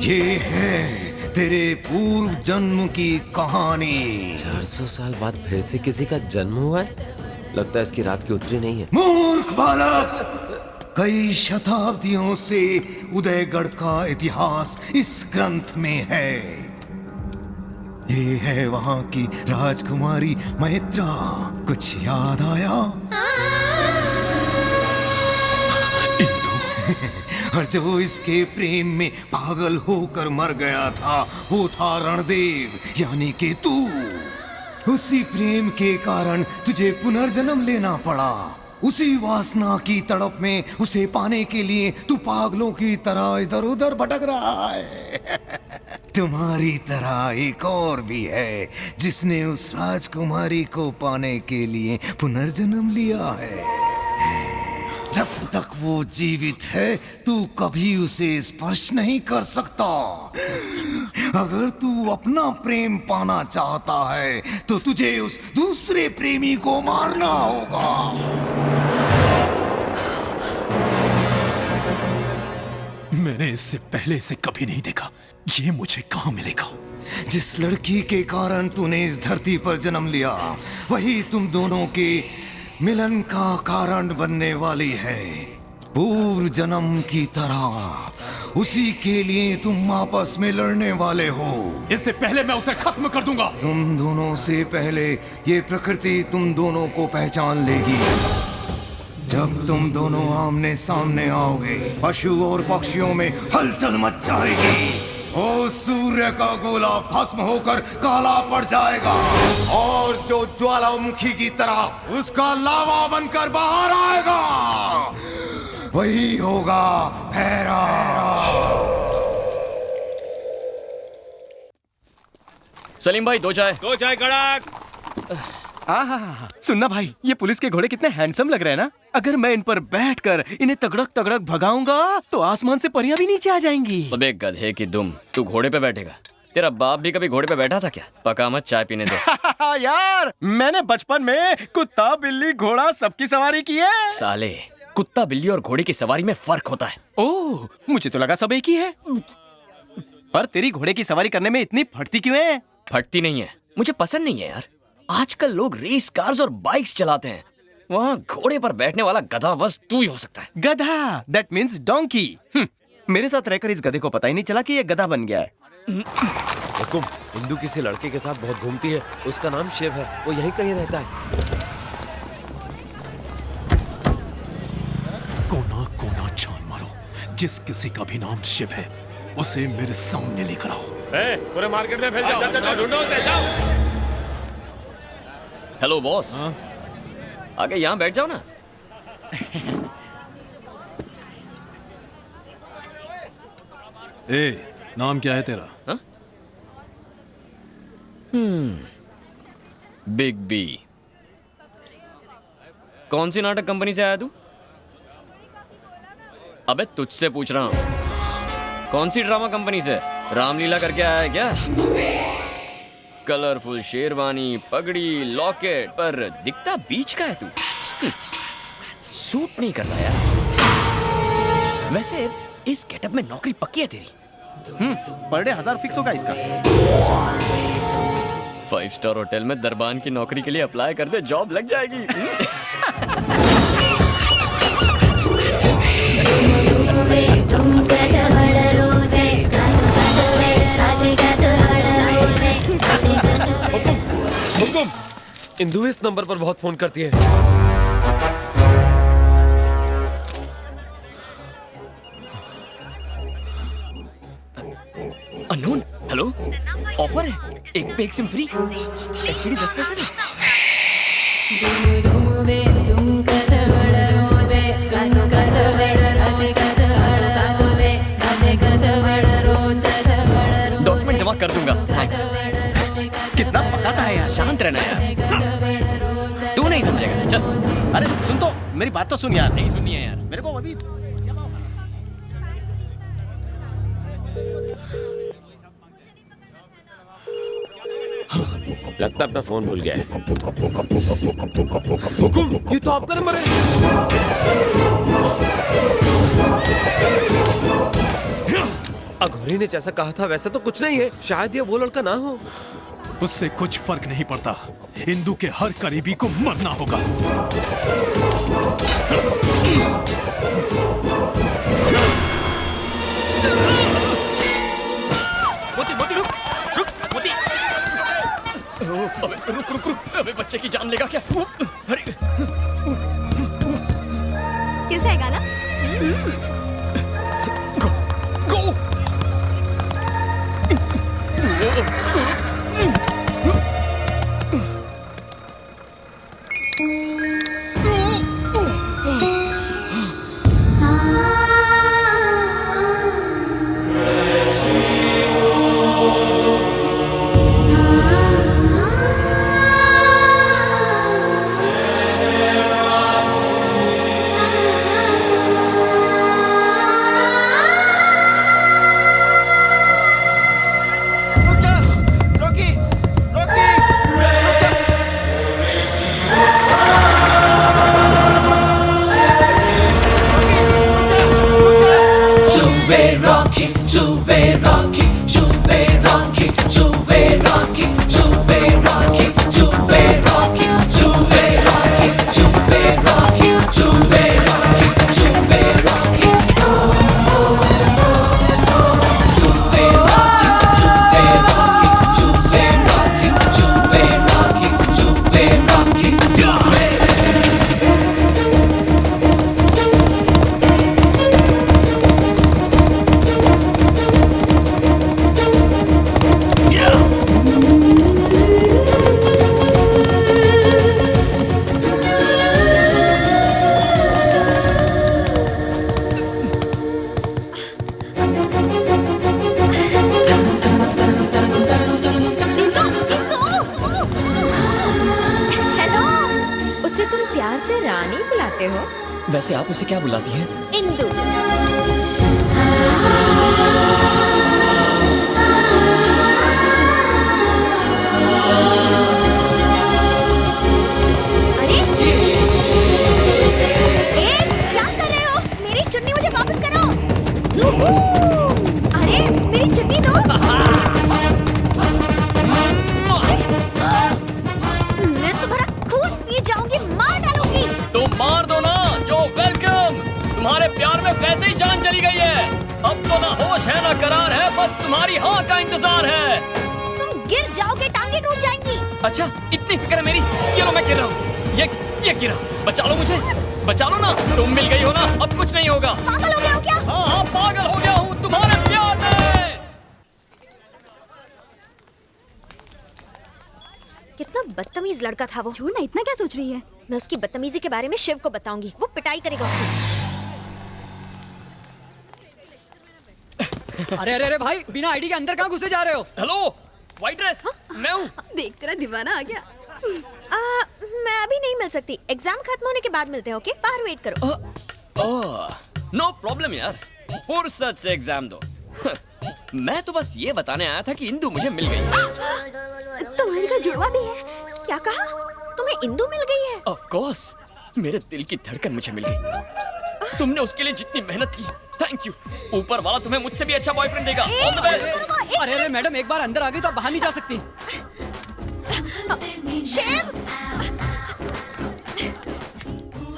Speaker 17: ये है तेरे पूर्व जन्म की कहानी।
Speaker 15: 400 साल बाद फिर से किसी का जन्म हुआ है? लगता है इसकी रात की उतरी नहीं है।
Speaker 17: मूर्ख बालक, कई शताब्दियों से उदयगढ़ का इतिहास इस ग्रंथ में है। ये है वहां की राजकुमारी मैत्रा। कुछ याद आया? और जो इसके प्रेम में पागल होकर मर गया था वो था रणदेव, यानी कि तू। उसी प्रेम के कारण तुझे पुनर्जन्म लेना पड़ा। उसी वासना की तड़प में उसे पाने के लिए तू पागलों की तरह इधर उधर भटक रहा है। तुम्हारी तरह एक और भी है जिसने उस राजकुमारी को पाने के लिए पुनर्जन्म लिया है। जब तक वो जीवित है तू कभी उसे स्पर्श नहीं कर सकता। अगर तू अपना प्रेम पाना चाहता है तो तुझे उस दूसरे प्रेमी को मारना होगा।
Speaker 13: मैंने इससे पहले इसे कभी नहीं देखा। ये मुझे कहाँ मिलेगा?
Speaker 17: जिस लड़की के कारण तूने इस धरती पर जन्म लिया वही तुम दोनों के मिलन का कारण बनने वाली है। पूर्व जन्म की तरह उसी के लिए तुम आपस में लड़ने वाले हो।
Speaker 13: इससे पहले मैं उसे खत्म कर दूंगा।
Speaker 17: तुम दोनों से पहले ये प्रकृति तुम दोनों को पहचान लेगी। जब तुम दोनों आमने सामने आओगे पशु और पक्षियों में हलचल मच जाएगी। ओ सूर्य का गोला भस्म होकर काला पड़ जाएगा और जो ज्वालामुखी की तरह उसका लावा बनकर बाहर आएगा वही होगा भैरव।
Speaker 5: सलीम भाई 2 चाय।
Speaker 7: 2 चाय कड़क। सुनना भाई, ये पुलिस के घोड़े कितने हैंडसम लग रहे हैं ना। अगर मैं इन पर बैठकर इन्हें तगड़क तगड़क भगाऊंगा तो आसमान से परियां भी नीचे आ जाएंगी।
Speaker 5: अबे गधे की दुम, तू घोड़े पे बैठेगा? तेरा बाप भी कभी घोड़े पे बैठा था क्या? पका मत, चाय पीने दे।
Speaker 7: यार मैंने बचपन में कुत्ता बिल्ली घोड़ा सबकी सवारी की है।
Speaker 5: साले, कुत्ता बिल्ली और घोड़े की सवारी में फर्क होता है।
Speaker 7: ओह, मुझे तो लगा सब एक ही है। पर तेरी घोड़े की सवारी करने में इतनी फटती क्यों है?
Speaker 5: फटती नहीं है, मुझे पसंद नहीं है यार। आजकल लोग रेस कार्स और बाइक्स चलाते हैं, वहाँ घोड़े पर बैठने वाला गधा बस तू ही हो सकता है।
Speaker 7: गधा, दैट मीन्स डोंकी। मेरे साथ रहकर इस गधे को पता ही नहीं चला कि ये गधा बन गया है।
Speaker 15: हुकुम, इंदु किसी लड़के के साथ बहुत घूमती है, उसका नाम शिव है, वो यहीं कहीं रहता है।
Speaker 13: कोना कोना छान मारो, जिस किसी का भी नाम शिव है उसे मेरे सामने लेकर आओ।
Speaker 15: पूरे मार्केट में फैल जाओ, ढूंढो उसे, जाओ।
Speaker 5: हेलो बॉस, आगे यहाँ बैठ जाओ ना।
Speaker 13: ए, नाम क्या है तेरा?
Speaker 5: Big B. कौन सी नाटक कंपनी से आया तू? अबे तुझसे पूछ रहा हूँ, कौन सी ड्रामा कंपनी से? रामलीला करके आया है क्या? कलरफुल शेरवानी, पगड़ी, लॉकेट, पर दिखता बीच का है तू। सूट नहीं करता यार। वैसे इस गेटअप में नौकरी पक्की है तेरी?
Speaker 7: पर डे 1000 फिक्स होगा इसका।
Speaker 5: 5 स्टार होटल में दरबान की नौकरी के लिए अप्लाई कर दे, जॉब लग जाएगी।
Speaker 15: हुकुम, इंदु इस नंबर पर बहुत फोन करती है।
Speaker 5: अननोन, हेलो, ऑफर है, एक पे एक सिम फ्री, एसटीडी 10 पैसे में। डॉक्यूमेंट जमा कर दूंगा, थैंक्स।
Speaker 7: कितना पकाता है यार।
Speaker 5: शांत रहना यार, तू नहीं समझेगा। चल।
Speaker 7: अरे सुन तो, मेरी बात तो सुन यार।
Speaker 5: नहीं सुननी है यार
Speaker 7: मेरे को अभी।
Speaker 15: लगता अपना फोन भूल गया है। हुकुम, ये तो आपका नंबर है। अघोरी ने जैसा कहा था वैसा तो कुछ नहीं है, शायद ये वो लड़का ना हो।
Speaker 13: उससे कुछ फर्क नहीं पड़ता, इंदु के हर करीबी को मरना होगा।
Speaker 5: मोती, मोती रुक, रुक, मोती। अबे रुक रुक रुक, अबे बच्चे की जान लेगा क्या? अरे
Speaker 8: कैसा है गाना?
Speaker 5: गो।
Speaker 18: Juve Rocky, Juve Rocky, Juve Rocky, Juve Rocky, Juve Rocky, Juve Rocky, Juve Rocky, Juve Rocky, Juve Rocky, Juve Rocky.
Speaker 5: वैसे आप उसे क्या बुलाती हैं?
Speaker 4: इंदु।
Speaker 19: अरे क्या कर रहे हो? मेरी चुन्नी मुझे वापस करो। अरे मेरी चुन्नी दो। मैं तुम्हारा खून पी जाऊंगी, मार डालूंगी।
Speaker 5: तो मार दो ना। वेलकम। तुम्हारे प्यार में वैसे ही जान चली गई है। अब तो ना होश है ना करार है, बस तुम्हारी हाँ का इंतजार है।
Speaker 19: तुम गिर जाओगे, टांगे टूट जाएंगी।
Speaker 5: अच्छा, इतनी फिक्र है मेरी। ये लो मैं गिर रहा हूँ। ये गिरा। बचा लो मुझे, बचा लो ना। तुम मिल गई हो ना, अब कुछ नहीं होगा।
Speaker 19: पागल हो गया हो क्या?
Speaker 5: हाँ, पागल हो गया हूँ तुम्हारे प्यार में।
Speaker 4: कितना बदतमीज लड़का था वो।
Speaker 8: छोड़ना, इतना क्या सोच रही है?
Speaker 4: मैं उसकी बदतमीजी के बारे में शिव को बताऊंगी, वो पिटाई करेगा उसकी।
Speaker 20: अरे भाई, बिना आईडी के अंदर कहाँ घुसे जा रहे हो?
Speaker 5: हेलो, व्हाइट ड्रेस, मैं हूँ।
Speaker 8: देख तेरा दीवाना आ गया।
Speaker 4: मैं अभी नहीं मिल सकती, एग्जाम खत्म होने के बाद मिलते हैं, ओके? बाहर वेट करो।
Speaker 5: नो प्रॉब्लम यार, फुर्सत से एग्जाम दो। मैं तो बस ये बताने आया था कि इंदु मुझे मिल गई।
Speaker 8: तुम्हारे का जुड़वा भी है?
Speaker 4: क्या कहा? तुम्हें इंदु मिल गई है?
Speaker 5: ऑफ कोर्स, मेरे दिल की धड़कन मुझे मिल गई। तुमने उसके लिए जितनी मेहनत की, थैंक यू। ऊपर वाला तुम्हें मुझसे भी अच्छा बॉयफ्रेंड देगा। All the best.
Speaker 20: अरे मैडम, एक बार अंदर आ गई तो आप बाहर नहीं जा सकती।
Speaker 19: Shiv.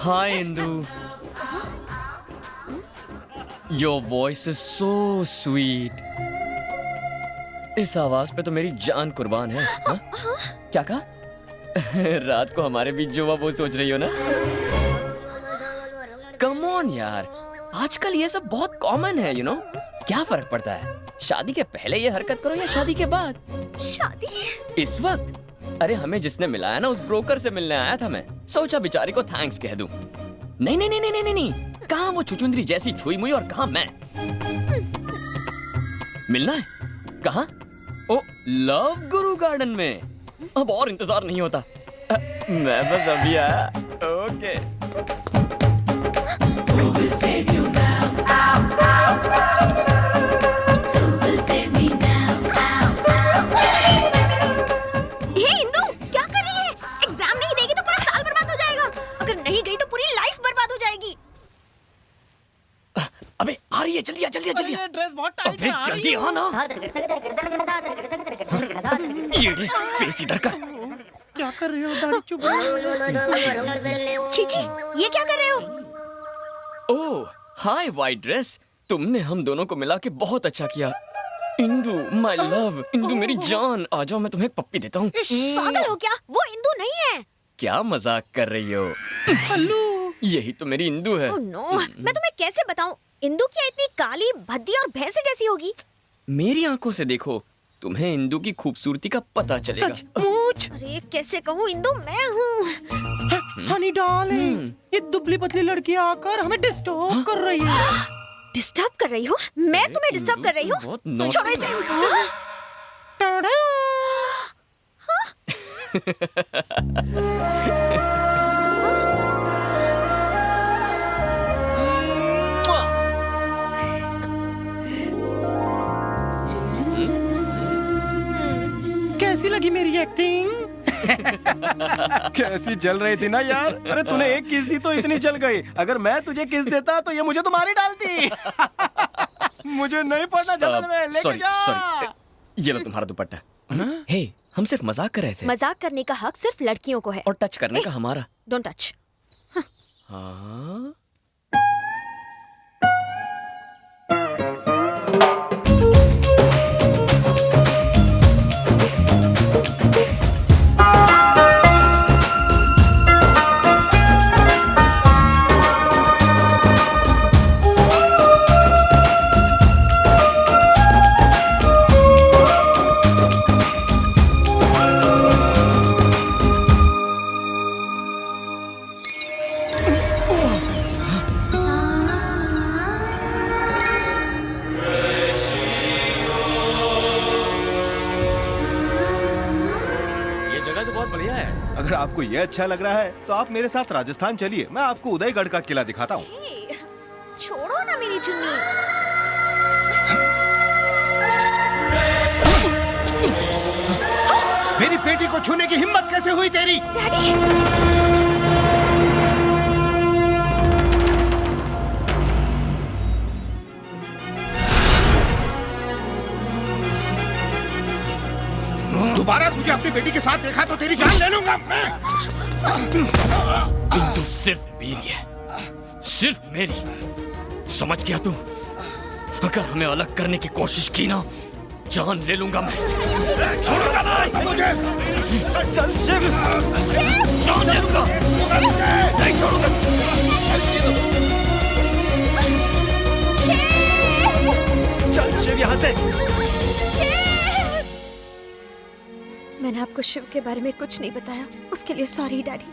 Speaker 5: Hi Indu. Your voice is so sweet. इस आवाज पे तो मेरी जान कुर्बान है। हा? क्या कहा? रात को हमारे बीच जो हुआ वो सोच रही हो ना? कम ऑन यार, आजकल ये सब बहुत कॉमन है, यू नो। क्या फर्क पड़ता है, शादी के पहले ये हरकत करो या शादी के बाद?
Speaker 19: शादी?
Speaker 5: इस वक्त? अरे हमें जिसने मिलाया ना, उस ब्रोकर से मिलने आया था मैं। सोचा बेचारी को थैंक्स कह दूं। नहीं नहीं नहीं नहीं नहीं नहीं, कहाँ वो चुचुंदरी जैसी छुई मुई और कहाँ मैं। मिलना है? कहाँ? ओ, लव गुरु गार्डन में। अब और इंतजार नहीं होता। मैं बस अभी आया। Okay. Who will save you now? Ow, ow, ow. Who will save me now?
Speaker 19: Ow, ow. हे इंदु, क्या कर रही है? एग्जाम नहीं देगी तो पूरा साल बर्बाद हो जाएगा। अगर नहीं गई तो पूरी लाइफ बर्बाद हो जाएगी।
Speaker 5: अबे आ रही है, जल्दी आ, जल्दी आ, जल्दी आ।
Speaker 20: ड्रेस बहुत टाइट है।
Speaker 5: अबे जल्दी आ ना। ये फेस इधर कर।
Speaker 20: क्या कर रहे हो? दाढ़ी चुभ।
Speaker 19: चीची, ये क्या कर रहे हो?
Speaker 5: ओह, हाय व्हाइट ड्रेस। तुमने हम दोनों को मिला के बहुत अच्छा किया। इंदु, माय लव, इंदु मेरी जान, आ जाओ, मैं तुम्हें एक पप्पी देता हूँ।
Speaker 19: पागल हो क्या? वो इंदु नहीं है।
Speaker 5: क्या मजाक कर रही हो?
Speaker 20: हेलो,
Speaker 5: यही तो मेरी इंदु है।
Speaker 19: ओह नो, मैं तुम्हें कैसे बताऊं? इंदु क्या इतनी काली, भद्दी और भैंसे जैसी होगी?
Speaker 5: मेरी आंखों से देखो, तुम्हें इंदु की खूबसूरती का पता चलेगा।
Speaker 20: सचमुच?
Speaker 19: अरे कैसे कहूँ, इंदु मैं हूँ।
Speaker 20: हनी डार्लिंग, ये दुबली पतली लड़की आकर हमें डिस्टर्ब कर रही है।
Speaker 19: डिस्टर्ब कर रही हो? मैं तुम्हें डिस्टर्ब कर रही हूँ? छोड़ो इसे।
Speaker 20: कैसी लगी मेरी एक्टिंग?
Speaker 7: कैसी जल रही थी ना यार। अरे तूने एक किस दी तो इतनी जल गई। अगर मैं तुझे किस देता तो ये मुझे तो मार ही डालती। मुझे नहीं पढ़ना जंगल में, लेके
Speaker 5: सॉरी
Speaker 7: जा।
Speaker 5: सॉरी, ये लो तुम्हारा दुपट्टा। हे, हम सिर्फ मजाक कर रहे थे।
Speaker 4: मजाक करने का हक सिर्फ लड़कियों को है
Speaker 5: और टच करने का हमारा।
Speaker 4: Don't touch.
Speaker 5: हाँ।
Speaker 17: अगर आपको ये अच्छा लग रहा है तो आप मेरे साथ राजस्थान चलिए, मैं आपको उदयगढ़ का किला दिखाता हूँ।
Speaker 4: छोड़ो ना मेरी चुन्नी।
Speaker 17: मेरी बेटी को छूने की हिम्मत कैसे हुई तेरी?
Speaker 4: डैडी।
Speaker 17: दोबारा तुझे अपनी बेटी के साथ देखा तो तेरी जान ले लूंगा मैं।
Speaker 5: बिंदु सिर्फ मेरी है, सिर्फ मेरी। समझ गया तू? अगर हमें अलग करने की कोशिश की ना, जान ले लूंगा मैं। छोड़ूंगा नहीं मुझे। चल शिव, जान ले लूंगा, नहीं छोड़ूंगा। चल शिव यहाँ से।
Speaker 4: मैंने आपको शिव के बारे में कुछ नहीं बताया, उसके लिए सॉरी डैडी।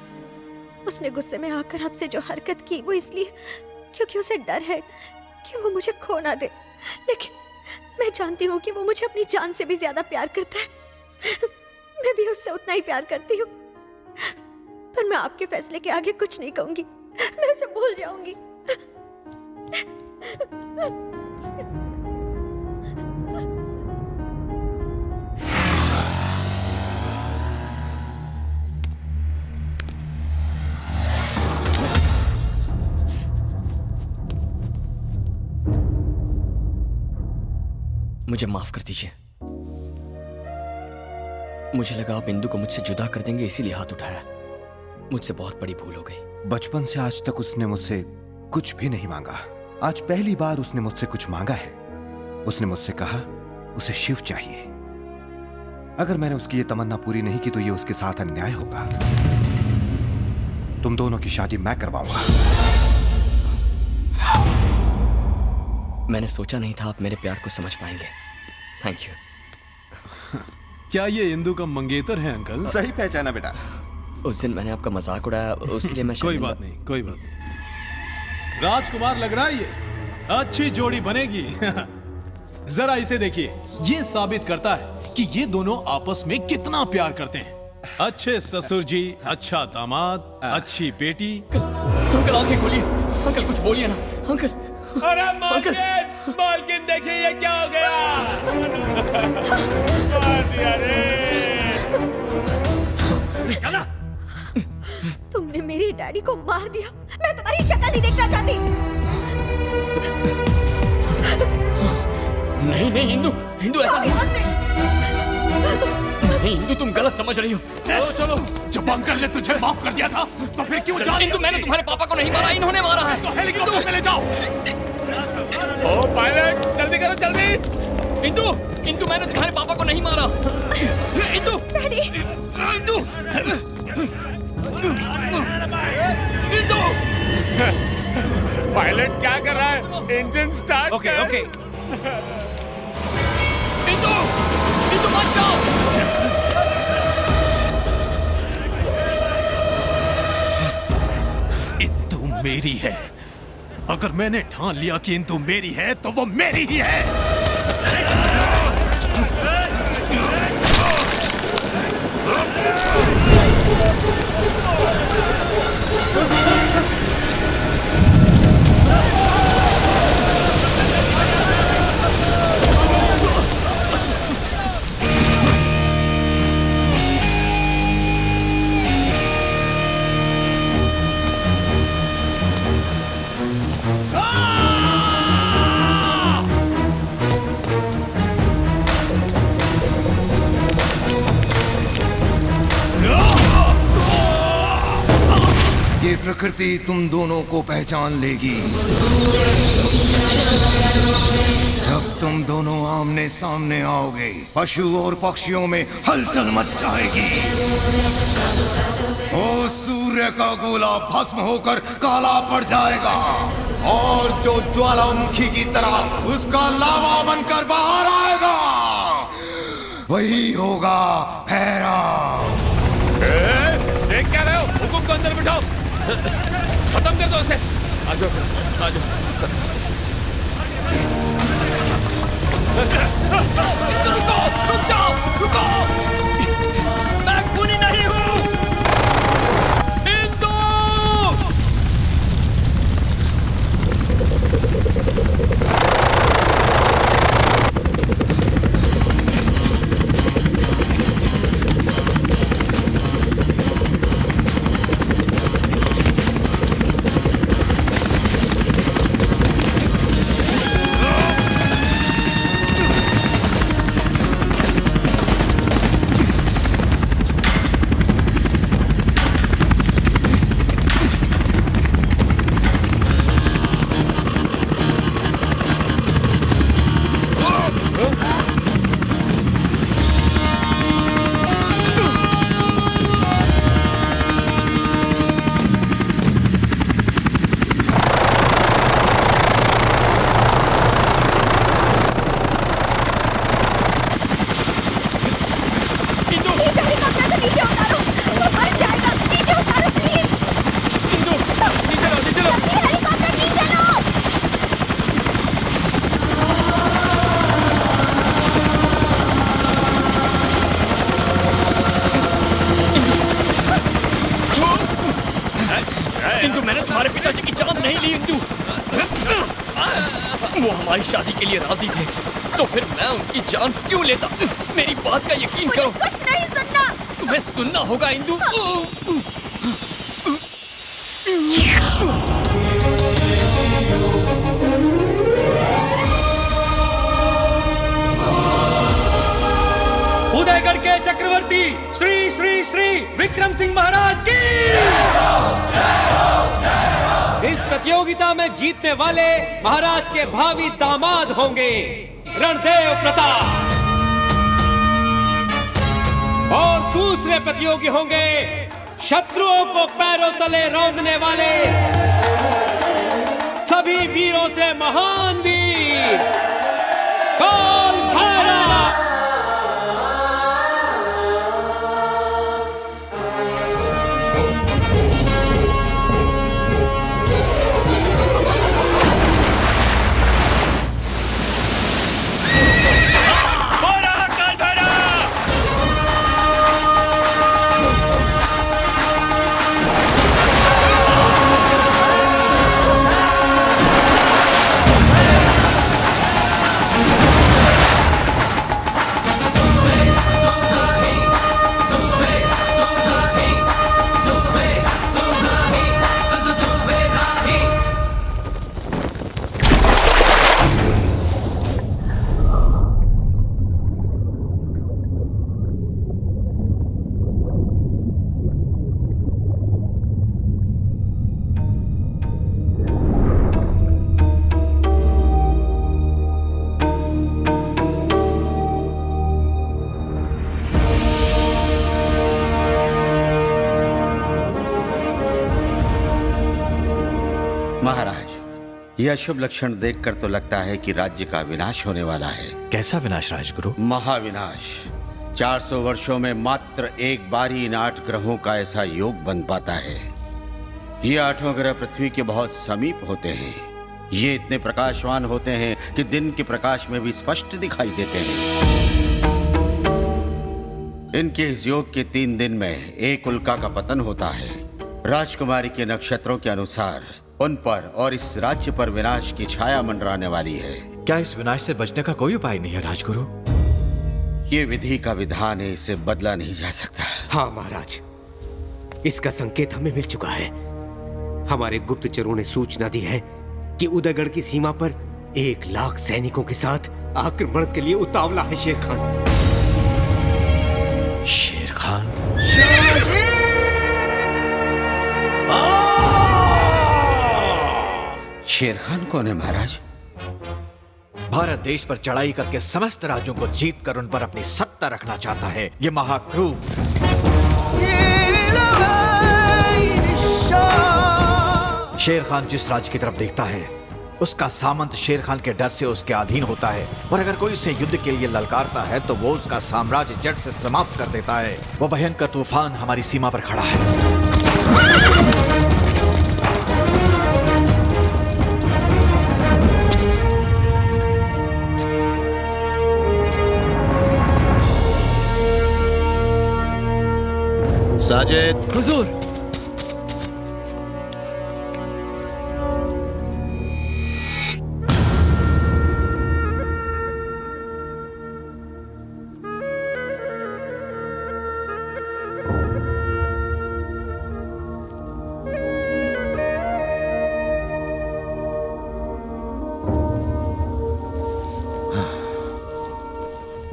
Speaker 4: उसने गुस्से में आकर आपसे जो हरकत की वो इसलिए क्योंकि उसे डर है कि वो मुझे खो ना दे। लेकिन मैं जानती हूँ कि वो मुझे अपनी जान से भी ज्यादा प्यार करता है। मैं भी उससे उतना ही प्यार करती हूँ, पर मैं आपके फैसले के आगे कुछ नहीं कहूंगी। मैं उसे भूल जाऊंगी।
Speaker 5: मुझे माफ कर दीजिए। मुझे लगा आप बिंदु को मुझसे जुदा कर देंगे, इसीलिए हाथ उठाया। मुझसे बहुत बड़ी भूल हो गई।
Speaker 17: बचपन से आज तक उसने मुझसे कुछ भी नहीं मांगा। आज पहली बार उसने मुझसे कुछ मांगा है। उसने मुझसे कहा उसे शिव चाहिए। अगर मैंने उसकी ये तमन्ना पूरी नहीं की तो ये उसके साथ अन्याय होगा। तुम दोनों की शादी मैं करवाऊंगा।
Speaker 5: मैंने सोचा नहीं था आप मेरे प्यार को समझ पाएंगे। Thank you.
Speaker 13: क्या ये इंदु का मंगेतर है अंकल?
Speaker 17: सही पहचाना बेटा।
Speaker 5: उस दिन मैंने आपका मजाक उड़ाया, उसके लिए मैं
Speaker 13: कोई बात नहीं, कोई बात नहीं। राजकुमार लग रहा है ये अच्छी जोड़ी बनेगी। जरा इसे देखिए, ये साबित करता है कि ये दोनों आपस में कितना प्यार करते हैं। अच्छे ससुर जी, अच्छा दामाद, अच्छी बेटी।
Speaker 5: अंकल आंखें खोलिए, अंकल कुछ बोलिए ना। अंकल,
Speaker 14: अरे मालकिन, मालकिन देखिए ये क्या हो गया। मार दिया रे। चला।
Speaker 4: तुमने मेरे डैडी को मार दिया। मैं तुम्हारी शक्ल नहीं देखना चाहती।
Speaker 5: नहीं नहीं इंदु, इंदु ऐसा नहीं। नहीं इंदु, तुम गलत समझ रही हो।
Speaker 13: चलो चलो, जब अंकल ने तुझे माफ कर दिया था तो फिर क्यों जा?
Speaker 5: इंदु, मैंने तुम्हारे पापा को नहीं मारा, इन्होंने मारा है।
Speaker 13: तो हेलीकॉप्टर में ले जाओ।
Speaker 14: ओ पायलट, जल्दी करो जल्दी।
Speaker 5: इंदु, इंदु, मैंने तुम्हारे पापा को नहीं मारा। इंदु,
Speaker 4: डैडी,
Speaker 5: इंदु, इंदु।
Speaker 14: पायलट क्या कर रहा है? इंजन स्टार्ट कर।
Speaker 13: Okay okay.
Speaker 5: इंदु, इंदु मत जाओ।
Speaker 13: इंदु मेरी है। अगर मैंने ठान लिया कि इंदु मेरी है तो वो मेरी ही है।
Speaker 17: प्रकृति तुम दोनों को पहचान लेगी। जब तुम दोनों आमने सामने आओगे, पशु और पक्षियों में हलचल मच जाएगी। ओ सूर्य का गोला भस्म होकर काला पड़ जाएगा और जो ज्वालामुखी की तरह उसका लावा बनकर बाहर आएगा, वही होगा भैरव।
Speaker 9: देख क्या रहे हो? हुकुम को अंदर बिठाओ, खत्म कर दो उसे। आ जाओ, आ जाओ। रुको, रुक जाओ, रुको। मैं खूनी नहीं हूँ। शादी के लिए राजी थे तो फिर मैं उनकी जान क्यों लेता? मेरी बात का यकीन करो।
Speaker 19: कुछ नहीं सुनना।
Speaker 9: तुम्हें सुनना होगा इंदु। उदयगढ़ के चक्रवर्ती श्री श्री श्री विक्रम सिंह महाराज की। इस प्रतियोगिता में जीतने वाले महाराज के भावी दामाद होंगे रणदेव प्रताप, और दूसरे प्रतियोगी होंगे शत्रुओं को पैरों तले रौंदने वाले सभी वीरों से महान वीर काल भैरव।
Speaker 21: यह शुभ लक्षण देखकर तो लगता है कि राज्य का विनाश होने वाला है।
Speaker 2: कैसा विनाश राजगुरु?
Speaker 21: महाविनाश। 400 वर्षों में मात्र एक बार ही इन 8 ग्रहों का ऐसा योग बन पाता है। ये 8 ग्रह पृथ्वी के बहुत समीप होते हैं। ये इतने प्रकाशवान होते हैं कि दिन के प्रकाश में भी स्पष्ट दिखाई देते हैं। इनके इस योग के 3 दिन में एक उल्का का पतन होता है। राजकुमारी के नक्षत्रों के अनुसार उन पर और इस राज्य पर विनाश की छाया मंडराने वाली है।
Speaker 2: क्या इस विनाश से बचने का कोई उपाय नहीं है राजगुरु?
Speaker 21: ये विधि का विधान है, इसे बदला नहीं जा सकता।
Speaker 14: हाँ महाराज, इसका संकेत हमें मिल चुका है। हमारे गुप्तचरों ने सूचना दी है कि उदयगढ़ की सीमा पर 1 लाख सैनिकों के साथ आक्रमण के लिए उतावला है शेर खान।
Speaker 2: शेर खान?
Speaker 21: शेर खान कौन है महाराज?
Speaker 2: भारत देश पर चढ़ाई करके समस्त राज्यों को जीत कर उन पर अपनी सत्ता रखना चाहता है ये महाक्रूर। शेर खान जिस राज्य की तरफ देखता है उसका सामंत शेर खान के डर से उसके अधीन होता है, और अगर कोई उसे युद्ध के लिए ललकारता है तो वो उसका साम्राज्य जड़ से समाप्त कर देता है। वो भयंकर तूफान हमारी सीमा पर खड़ा है।
Speaker 1: साजिद।
Speaker 2: हुजूर।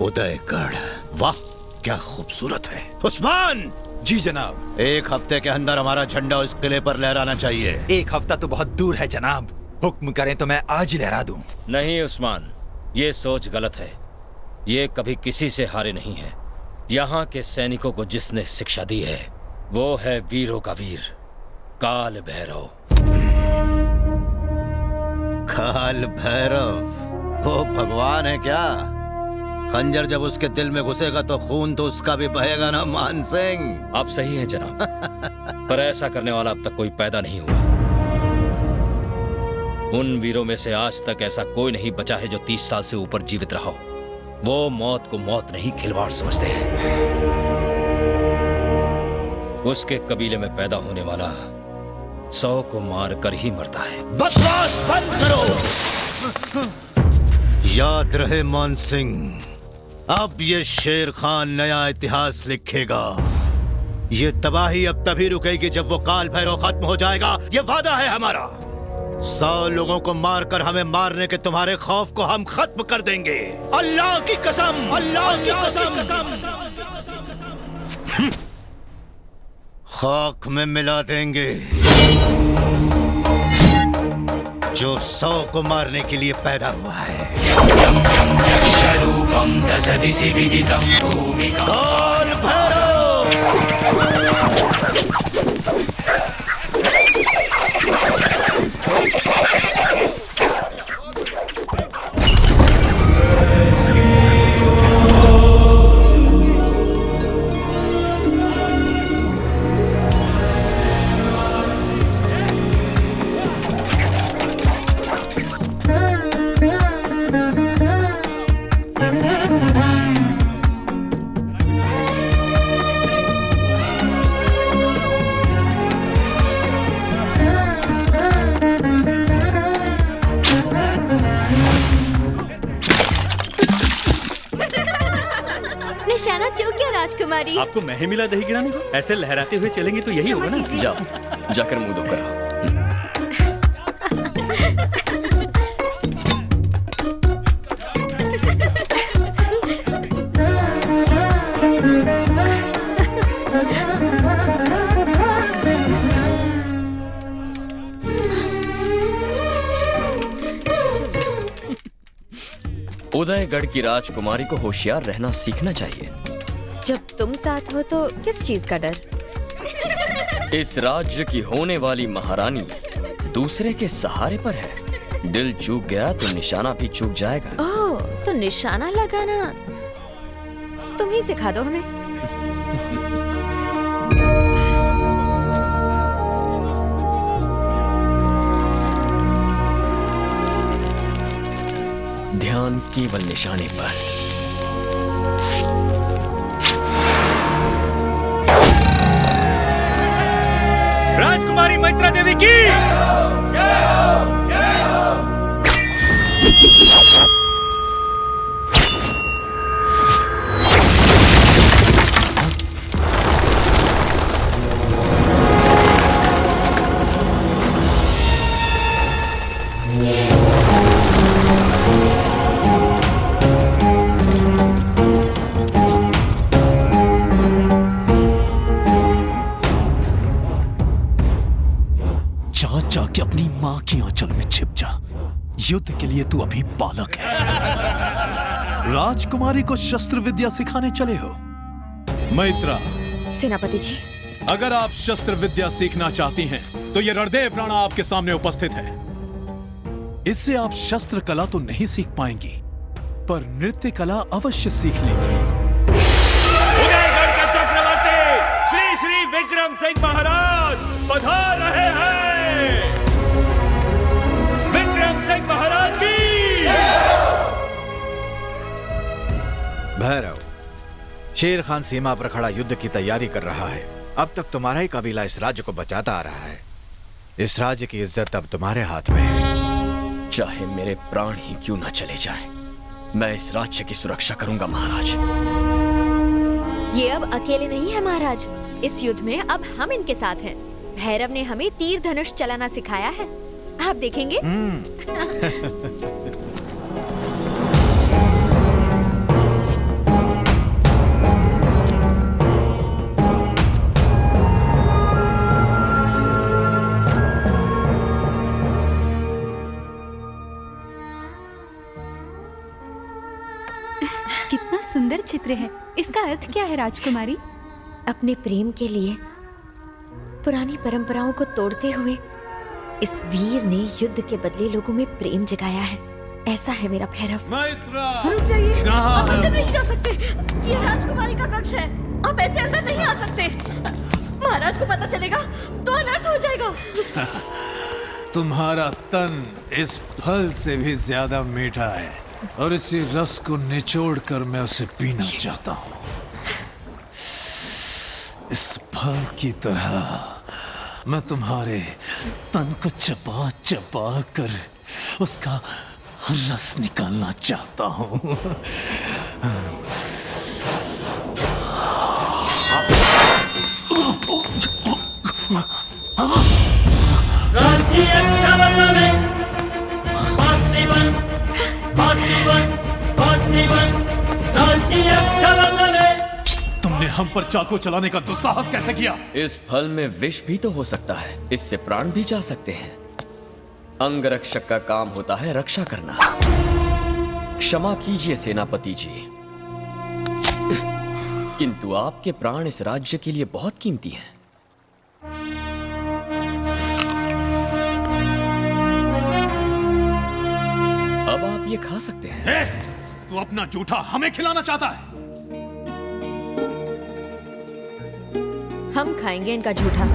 Speaker 1: उदयगढ़, वाह क्या खूबसूरत है। उस्मान!
Speaker 2: जी जनाब।
Speaker 1: एक हफ्ते के अंदर हमारा झंडा उस किले पर लहराना चाहिए।
Speaker 2: एक हफ्ता तो बहुत दूर है जनाब, हुक्म करें तो मैं आज ही लहरा दूं।
Speaker 3: नहीं उस्मान, ये सोच गलत है। ये कभी किसी से हारे नहीं है। यहाँ के सैनिकों को जिसने शिक्षा दी है वो है वीरों का वीर, काल भैरव।
Speaker 1: काल भैरव वो भगवान है क्या? खंजर जब उसके दिल में घुसेगा तो खून तो उसका भी बहेगा ना मान सिंह।
Speaker 3: आप सही हैं जनाब, पर ऐसा करने वाला अब तक कोई पैदा नहीं हुआ। उन वीरों में से आज तक ऐसा कोई नहीं बचा है जो 30 साल से ऊपर जीवित रहा हो। वो मौत को मौत नहीं खिलवाड़ समझते हैं। उसके कबीले में पैदा होने वाला 100 को मार कर ही मरता है।
Speaker 1: बकवास बंद करो। याद रहे मान सिंह, अब ये शेर खान नया इतिहास लिखेगा। ये तबाही अब तभी रुकेगी जब वो काल भैरव खत्म हो जाएगा। ये वादा है हमारा। 100 लोगों को मारकर हमें मारने के तुम्हारे खौफ को हम खत्म कर देंगे। अल्लाह की कसम, अल्लाह की कसम। खाक में मिला देंगे जो 100 को मारने के लिए पैदा हुआ है। काल भैरव!
Speaker 19: निशाना चूक गया राजकुमारी।
Speaker 11: आपको मैं ही मिला दही गिराने को? ऐसे लहराते हुए चलेंगे तो यही होगा ना।
Speaker 5: जाओ, जाकर मुंह धो कर आओ। उदयगढ़ की राजकुमारी को होशियार रहना सीखना चाहिए।
Speaker 4: जब तुम साथ हो तो किस चीज का डर?
Speaker 5: इस राज्य की होने वाली महारानी दूसरे के सहारे पर है। दिल चूक गया तो निशाना भी चूक जाएगा।
Speaker 4: ओह, तो निशाना लगाना तुम ही सिखा दो हमें।
Speaker 5: ध्यान केवल निशाने पर।
Speaker 11: राजकुमारी मैत्रा देवी की
Speaker 13: जाके अपनी माँ की आंचल में छिप जा। युद्ध के लिए तू अभी बालक है। राजकुमारी को शस्त्र विद्या सिखाने चले हो। मैत्रा,
Speaker 4: सेनापति जी,
Speaker 13: अगर आप शस्त्र विद्या सीखना चाहती हैं, तो ये रणदेव राणा आपके सामने उपस्थित है। इससे आप शस्त्र कला तो नहीं सीख पाएंगी, पर नृत्य कला अवश्य सीख लेंगी।
Speaker 16: उदयगढ़ के चक्रवर्ती श्री श्री विक्रम सिंह महाराज पधार रहे हैं। विक्रम सिंह महाराज की।
Speaker 2: भैरव, शेर खान सीमा पर खड़ा युद्ध की तैयारी कर रहा है। अब तक तुम्हारा ही कबीला इस राज्य को बचाता आ रहा है। इस राज्य की इज्जत अब तुम्हारे हाथ में है।
Speaker 5: चाहे मेरे प्राण ही क्यों ना चले जाएं, मैं इस राज्य की सुरक्षा करूंगा महाराज।
Speaker 4: ये अब अकेले नहीं है महाराज। इस युद्ध में अब हम इनके साथ हैं। भैरव ने हमें तीर धनुष चलाना सिखाया है, आप देखेंगे।
Speaker 8: कितना सुंदर चित्र है। इसका अर्थ क्या है राजकुमारी?
Speaker 4: अपने प्रेम के लिए पुरानी परंपराओं को तोड़ते हुए इस वीर ने युद्ध के बदले लोगों में प्रेम जगाया है। ऐसा है मेरा भैरव।
Speaker 19: रुक जाइए, आप अंदर नहीं जा सकते। ये राजकुमारी का कक्ष है, आप ऐसे अंदर नहीं आ सकते। महाराज को पता चलेगा तो अनर्थ हो जाएगा।
Speaker 13: तुम्हारा तन इस फल से भी ज्यादा मीठा है और इसी रस को निचोड़कर मैं उसे पीना चाहता हूँ। इस फल की तरह मैं तुम्हारे तन को चबा चबा कर उसका रस निकालना चाहता हूँ। तुमने हम पर चाकू चलाने का दुस्साहस कैसे किया?
Speaker 5: इस फल में विष भी तो हो सकता है, इससे प्राण भी जा सकते हैं। अंगरक्षक का काम होता है रक्षा करना। क्षमा कीजिए सेनापति जी, किंतु आपके प्राण इस राज्य के लिए बहुत कीमती हैं। अब आप ये खा सकते हैं।
Speaker 13: तू अपना जूठा हमें खिलाना चाहता है?
Speaker 4: हम खाएंगे इनका जूठा।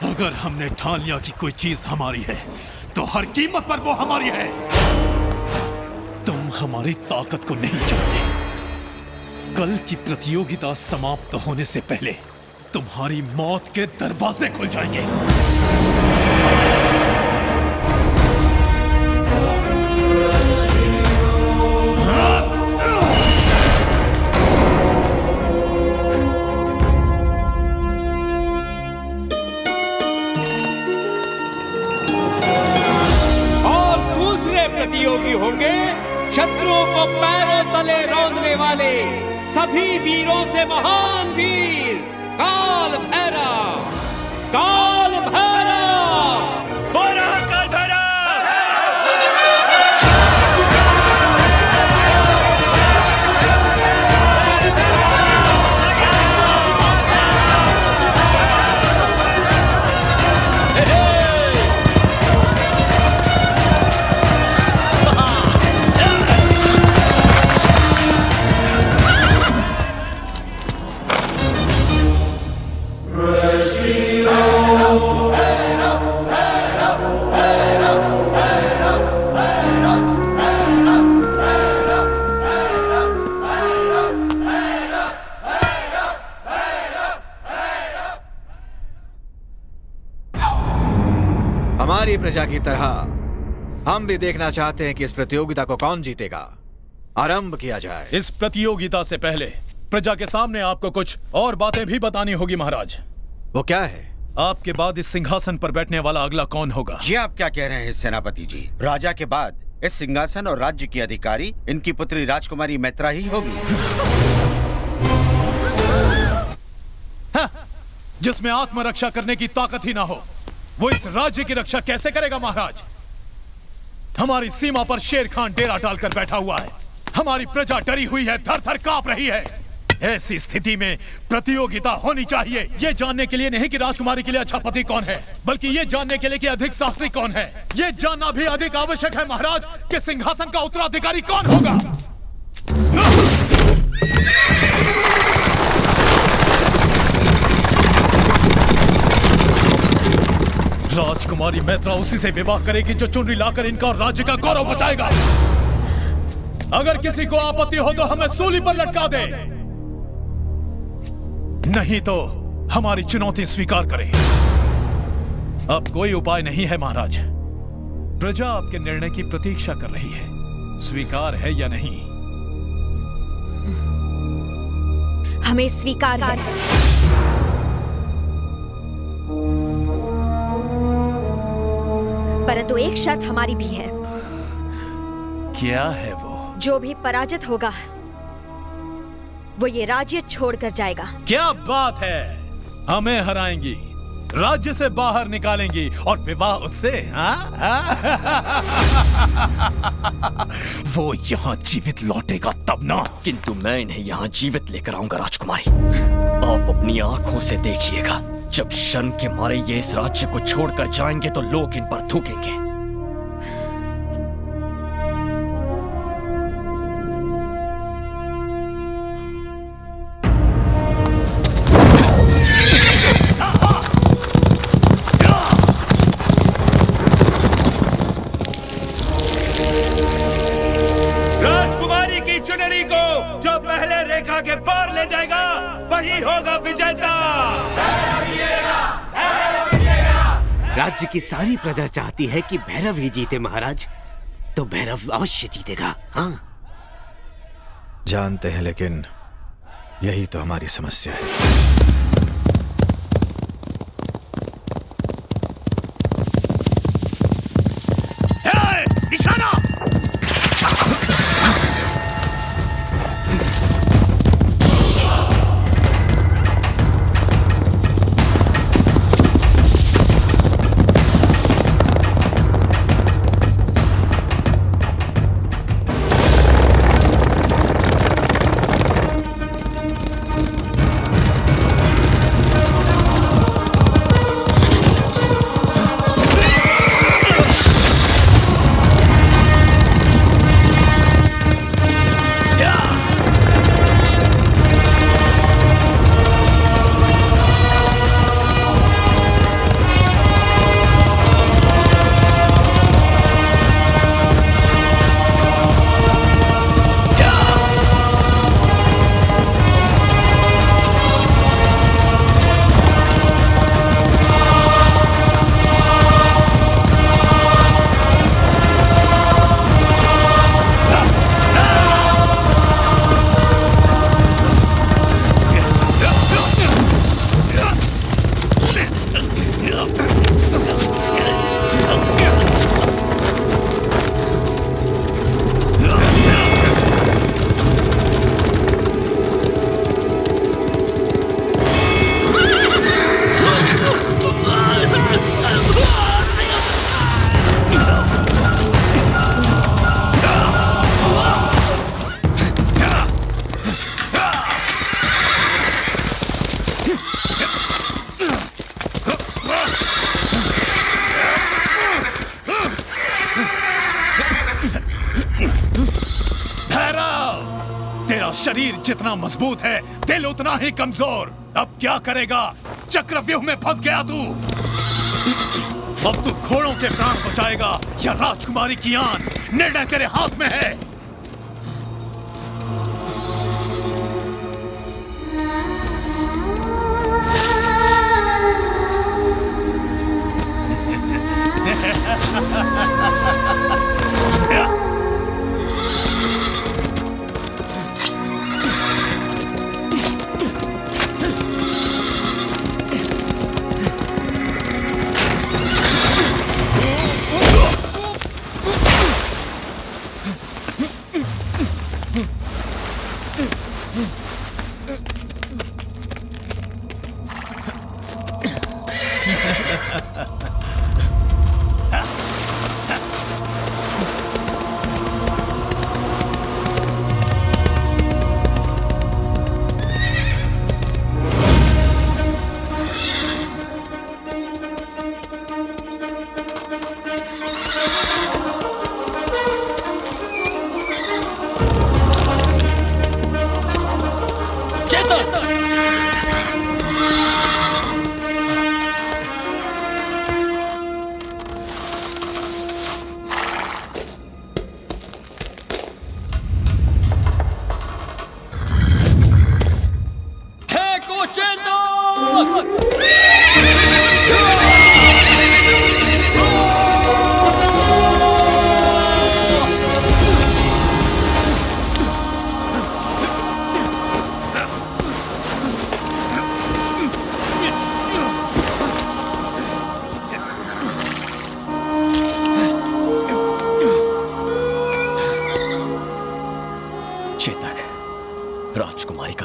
Speaker 13: अगर हमने ठान लिया कि कोई चीज हमारी है, तो हर कीमत पर वो हमारी है। तुम हमारी ताकत को नहीं जानते। कल की प्रतियोगिता समाप्त होने से पहले तुम्हारी मौत के दरवाजे खुल जाएंगे।
Speaker 9: और दूसरे प्रतियोगी होंगे शत्रुओं को पैरों तले रौंदने वाले सभी वीरों से महान वीर काल भैरव। काल भैरव,
Speaker 16: बोरा काल भैरव।
Speaker 2: हमारी प्रजा की तरह हम भी देखना चाहते हैं कि इस प्रतियोगिता को कौन जीतेगा। आरंभ किया जाए।
Speaker 13: इस प्रतियोगिता से पहले प्रजा के सामने आपको कुछ और बातें भी बतानी होगी महाराज।
Speaker 2: वो क्या है?
Speaker 13: आपके बाद इस सिंहासन पर बैठने वाला अगला कौन होगा?
Speaker 21: ये आप क्या कह रहे हैं सेनापति जी? राजा के बाद इस सिंहासन और राज्य की अधिकारी इनकी पुत्री राजकुमारी मैत्रा ही होगी।
Speaker 13: जिसमें आत्मरक्षा करने की ताकत ही ना हो, वो इस राज्य की रक्षा कैसे करेगा महाराज? हमारी सीमा पर शेर खान डेरा डालकर बैठा हुआ है। हमारी प्रजा डरी हुई है, थर थर कांप रही है। ऐसी स्थिति में प्रतियोगिता होनी चाहिए, ये जानने के लिए नहीं कि राजकुमारी के लिए अच्छा पति कौन है, बल्कि ये जानने के लिए कि अधिक साहसी कौन है। ये जानना भी अधिक आवश्यक है महाराज कि सिंहासन का उत्तराधिकारी कौन होगा। राजकुमारी मैत्रा उसी से विवाह करेगी जो चुनरी लाकर इनका और राज्य का गौरव बचाएगा। अगर किसी को आपत्ति हो तो हमें सूली पर लटका दे, नहीं तो हमारी चुनौती स्वीकार करें। अब कोई उपाय नहीं है महाराज। प्रजा आपके निर्णय की प्रतीक्षा कर रही है, स्वीकार है या नहीं?
Speaker 4: हमें स्वीकार है। परंतु एक शर्त हमारी भी है।
Speaker 13: क्या है वो?
Speaker 4: जो भी पराजित होगा वो ये राज्य छोड़कर जाएगा।
Speaker 13: क्या बात है, हमें हराएंगी, राज्य से बाहर निकालेंगी और विवाह उससे? वो यहाँ जीवित लौटेगा तब ना।
Speaker 5: किंतु मैं इन्हें यहाँ जीवित लेकर आऊंगा राजकुमारी। आप अपनी आंखों से देखिएगा, जब शर्म के मारे ये इस राज्य को छोड़कर जाएंगे तो लोग इन पर थूकेंगे।
Speaker 16: राजकुमारी की चुनरी को जो पहले रेखा के पार ले जाएगा वही होगा विजेता।
Speaker 14: राज्य की सारी प्रजा चाहती है कि भैरव ही जीते महाराज, तो भैरव अवश्य जीतेगा। हाँ
Speaker 2: जानते हैं, लेकिन यही तो हमारी समस्या है।
Speaker 16: निशाना!
Speaker 13: शरीर जितना मजबूत है, दिल उतना ही कमजोर। अब क्या करेगा? चक्रव्यूह में फंस गया तू। अब तू घोड़ों के प्राण बचाएगा या राजकुमारी की आन? निर्णय तेरे हाथ में है।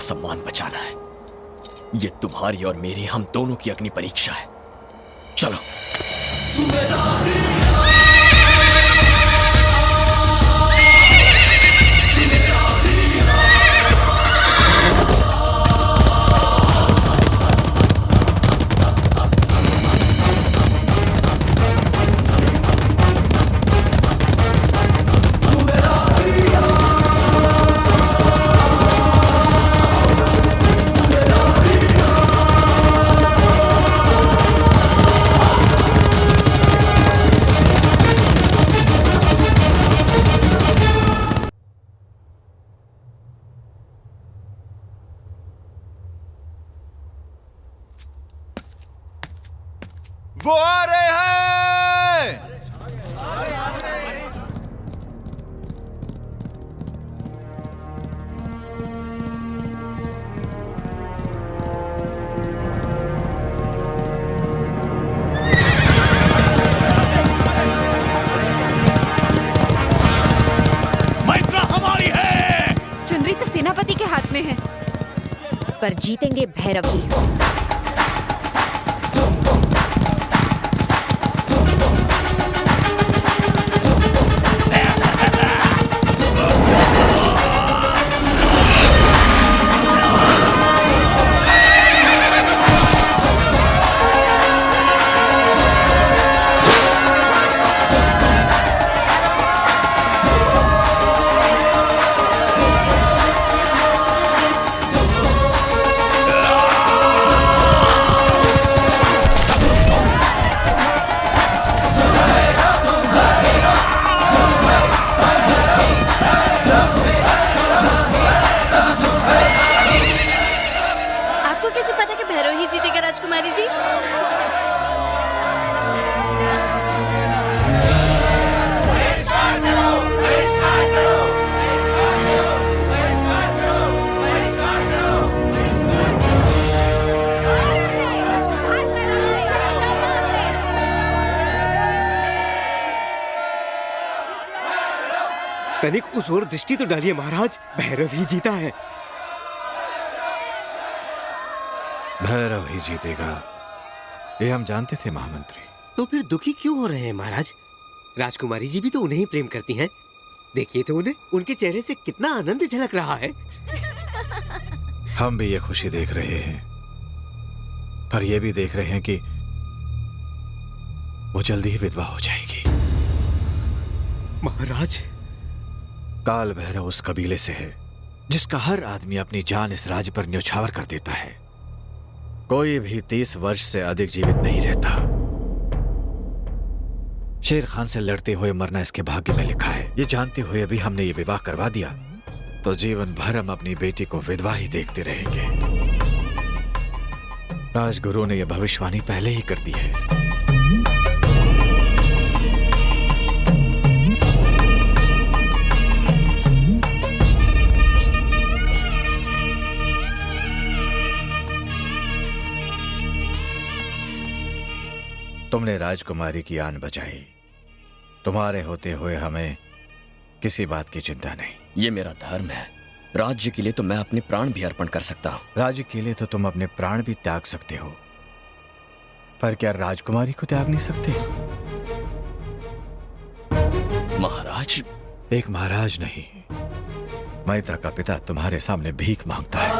Speaker 5: का सम्मान बचाना है। ये तुम्हारी और मेरी, हम दोनों की अग्नि परीक्षा है। चलो।
Speaker 2: वो आ रहे हैं।
Speaker 13: मैत्रा हमारी है।
Speaker 4: चुनरी तो सेनापति के हाथ में है, पर जीतेंगे भैरव ही।
Speaker 19: राजकुमारी जी।
Speaker 14: तनिक उस ओर दृष्टि तो डालिए महाराज, भैरव ही जीता है।
Speaker 2: भैरव ही जीतेगा, ये हम जानते थे महामंत्री।
Speaker 14: तो फिर दुखी क्यों हो रहे हैं महाराज? राजकुमारी जी भी तो उन्हें ही प्रेम करती हैं। देखिए तो उन्हें, उनके चेहरे से कितना आनंद झलक रहा है।
Speaker 2: हम भी ये खुशी देख रहे हैं, पर ये भी देख रहे हैं कि वो जल्दी ही विधवा हो जाएगी।
Speaker 14: महाराज,
Speaker 2: काल भैरव उस कबीले से है जिसका हर आदमी अपनी जान इस राज्य पर न्यौछावर कर देता है। कोई भी 30 वर्ष से अधिक जीवित नहीं रहता। शेर खान से लड़ते हुए मरना इसके भाग्य में लिखा है। ये जानते हुए भी हमने ये विवाह करवा दिया तो जीवन भर हम अपनी बेटी को विधवा ही देखते रहेंगे। राजगुरु ने यह भविष्यवाणी पहले ही कर दी है। तुमने राजकुमारी की आन बचाई, तुम्हारे होते हुए हमें किसी बात की चिंता नहीं।
Speaker 5: ये मेरा धर्म है। राज्य के लिए तो मैं अपने प्राण भी अर्पण कर सकता हूँ।
Speaker 2: राज्य के लिए तो तुम अपने प्राण भी त्याग सकते हो, पर क्या राजकुमारी को त्याग नहीं सकते?
Speaker 5: महाराज,
Speaker 2: एक महाराज नहीं, मैत्रा का पिता तुम्हारे सामने भीख मांगता है।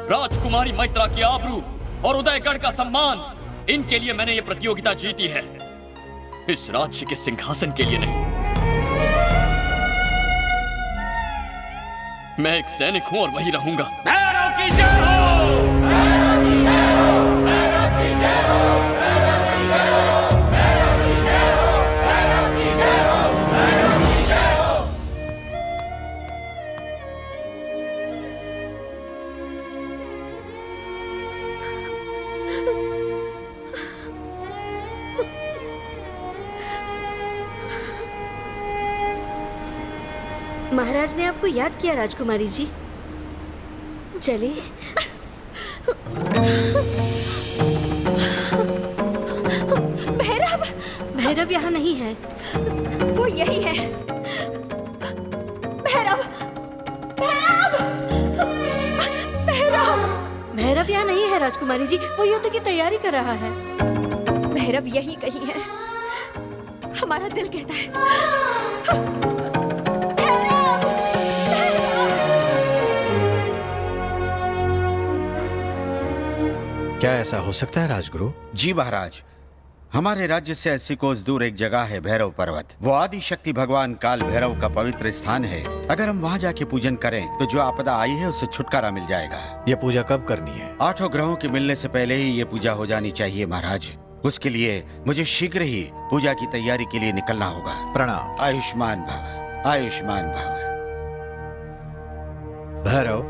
Speaker 5: राजकुमारी मैत्रा की आबरू और उदयगढ़ का सम्मान, इनके लिए मैंने ये प्रतियोगिता जीती है, इस राज्य के सिंहासन के लिए नहीं। मैं एक सैनिक हूं और वही रहूंगा।
Speaker 18: भैरव की जय हो! भैरव की जय हो! भैरव की जय हो! भैरव की जय हो! भैरव की जय हो! भैरव की जय हो! भैरव की जय हो!
Speaker 19: महाराज ने आपको याद किया राजकुमारी जी। चलिए। भैरव, भैरव यहाँ नहीं है। वो यही है। भैरव, भैरव, भैरव, भैरव यहाँ नहीं है राजकुमारी जी। वो युद्ध की तैयारी कर रहा है।
Speaker 6: भैरव यही कहीं है, हमारा दिल कहता है।
Speaker 2: क्या ऐसा हो सकता है राजगुरु?
Speaker 21: जी महाराज, हमारे राज्य से 80 कोस दूर एक जगह है भैरव पर्वत। वो आदि शक्ति भगवान काल भैरव का पवित्र स्थान है। अगर हम वहाँ जाके पूजन करें तो जो आपदा आई है उससे छुटकारा मिल जाएगा।
Speaker 2: ये पूजा कब करनी है?
Speaker 21: 8 ग्रहों के मिलने से पहले ही ये पूजा हो जानी चाहिए महाराज। उसके लिए मुझे शीघ्र ही पूजा की तैयारी के लिए निकलना होगा।
Speaker 2: प्रणाम।
Speaker 21: आयुष्मान भव, आयुष्मान भव।
Speaker 2: भैरव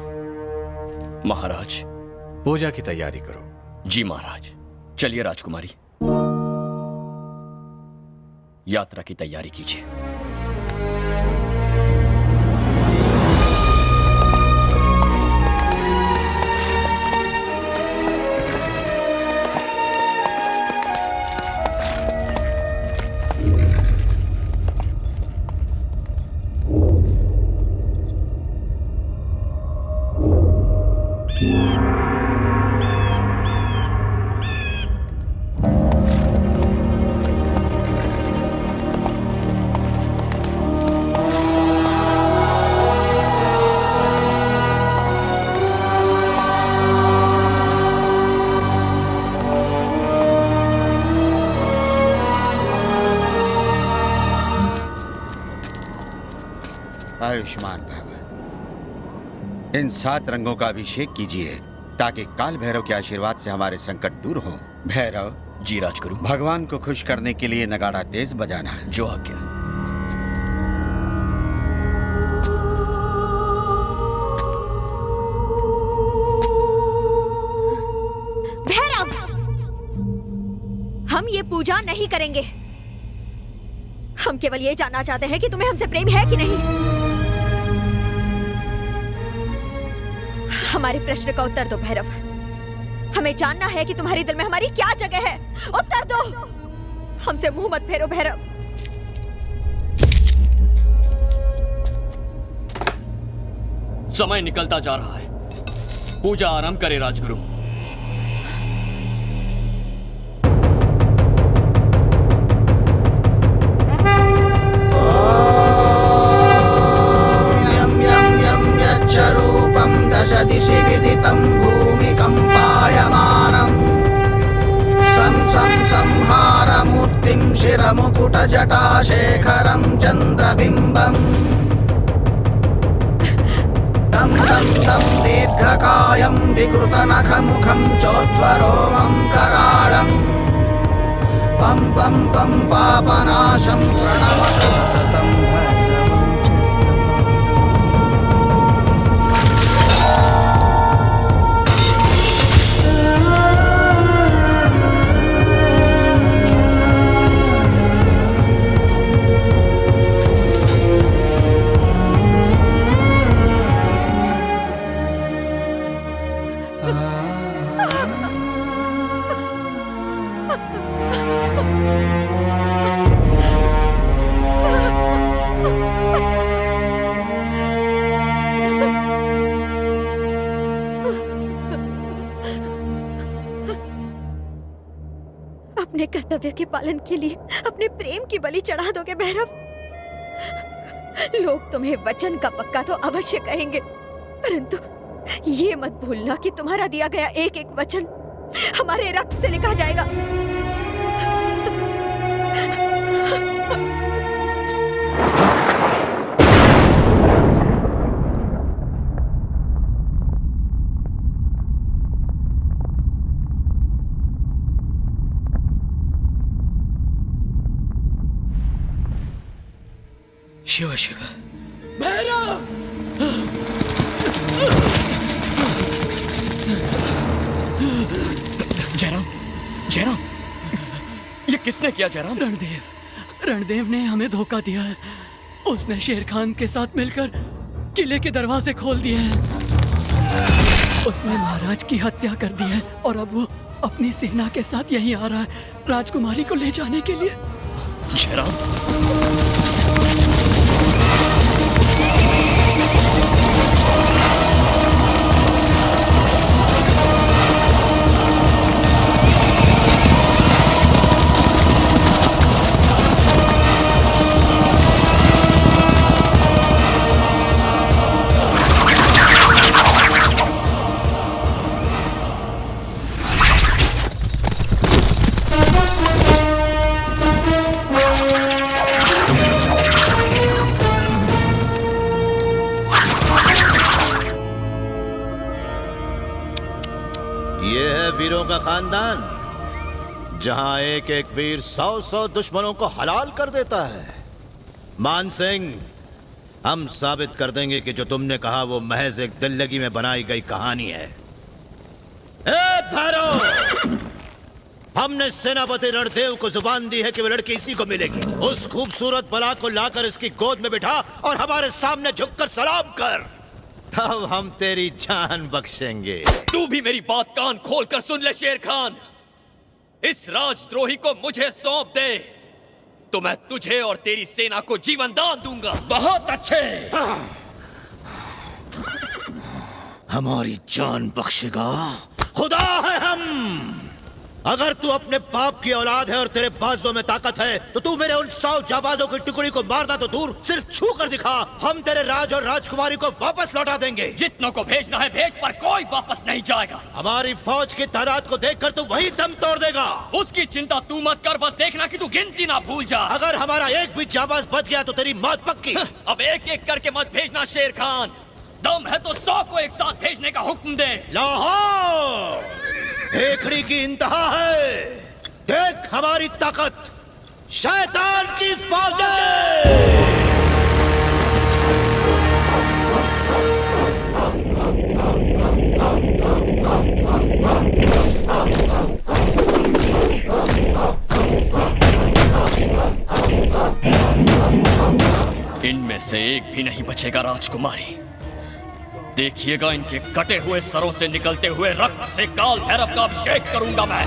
Speaker 5: महाराज,
Speaker 2: पूजा की तैयारी करो।
Speaker 5: जी महाराज। चलिए राजकुमारी, यात्रा की तैयारी कीजिए।
Speaker 21: आयुष्मान भव। इन 7 रंगों का अभिषेक कीजिए ताकि काल भैरव के आशीर्वाद से हमारे संकट दूर हो। भैरव।
Speaker 5: जी राजगुरु।
Speaker 21: भगवान को खुश करने के लिए नगाड़ा तेज बजाना है।
Speaker 5: जो आज्ञा।
Speaker 6: भैरव, हम ये पूजा नहीं करेंगे। हम केवल ये जानना चाहते हैं कि तुम्हें हमसे प्रेम है कि नहीं। हमारे प्रश्न का उत्तर दो भैरव। हमें जानना है कि तुम्हारे दिल में हमारी क्या जगह है। उत्तर दो। हमसे मुंह मत फेरो भैरव।
Speaker 5: समय निकलता जा रहा है। पूजा आरंभ करे राजगुरु।
Speaker 22: दिशि विदितं भूमिकम्पायमानं संहारमूर्तिं शिरमुकुटजटाशेखरं चन्द्रबिम्बम् तं दीर्घकायं विकृतनखमुखं चोर्ध्वरोमं कराळं पं पं पं पापनाशं प्रणमतं सततं
Speaker 6: अपने कर्तव्य के पालन के लिए अपने प्रेम की बलि चढ़ा दोगे भैरव। लोग तुम्हें वचन का पक्का तो अवश्य कहेंगे, परंतु ये मत भूलना कि तुम्हारा दिया गया एक एक वचन हमारे रक्त से लिखा जाएगा।
Speaker 5: शिव शिव।
Speaker 18: भैरव!
Speaker 5: जयराम, जयराम, ये किसने किया जयराम?
Speaker 20: रणदेव ने हमें धोखा दिया है।
Speaker 5: उसने शेर खान के साथ मिलकर किले के दरवाजे खोल दिए हैं। उसने महाराज की हत्या कर दी है और अब वो अपनी सेना के साथ यहीं आ रहा है राजकुमारी को ले जाने के लिए।
Speaker 1: ये है वीरों का खानदान, जहां एक एक वीर 100-100 दुश्मनों को हलाल कर देता है। मान सिंह, हम साबित कर देंगे कि जो तुमने कहा वो महज एक दिल लगी में बनाई गई कहानी है। ए भैरव, हमने सेनापति रणदेव को जुबान दी है कि वो लड़की इसी को मिलेगी। उस खूबसूरत बला को लाकर इसकी गोद में बिठा और हमारे सामने झुककर सलाम कर, तब हम तेरी जान बख्शेंगे।
Speaker 5: तू भी मेरी बात कान खोल कर सुन ले शेर खान। इस राजद्रोही को मुझे सौंप दे तो मैं तुझे और तेरी सेना को जीवन दान दूंगा।
Speaker 1: बहुत अच्छे, हमारी जान बख्शेगा खुदा है हम। अगर तू अपने बाप की औलाद है और तेरे बाजुओं में ताकत है तो तू मेरे उन 100 जाबाजों की टुकड़ी को मारना तो दूर, सिर्फ छू कर दिखा, हम तेरे राज और राजकुमारी को वापस लौटा देंगे।
Speaker 5: जितनों को भेजना है भेज, पर कोई वापस नहीं जाएगा।
Speaker 1: हमारी फौज की तादाद को देखकर तू वही दम तोड़ देगा।
Speaker 5: उसकी चिंता तू मत कर, बस देखना कि तू गिनती ना भूल जा।
Speaker 1: अगर हमारा एक भी जाबाज बच गया तो तेरी मौत पक्की।
Speaker 5: अब एक एक करके मत भेजना शेर खान, दम है तो 100 को एक साथ भेजने का हुक्म दे।
Speaker 1: लाहौर हेखड़ी की इंतहा है, देख हमारी ताकत, शैतान की फौजें।
Speaker 5: इनमें से एक भी नहीं बचेगा राजकुमारी। देखिएगा, इनके कटे हुए सरों से निकलते हुए रक्त से काल भैरव का अभिषेक करूंगा मैं।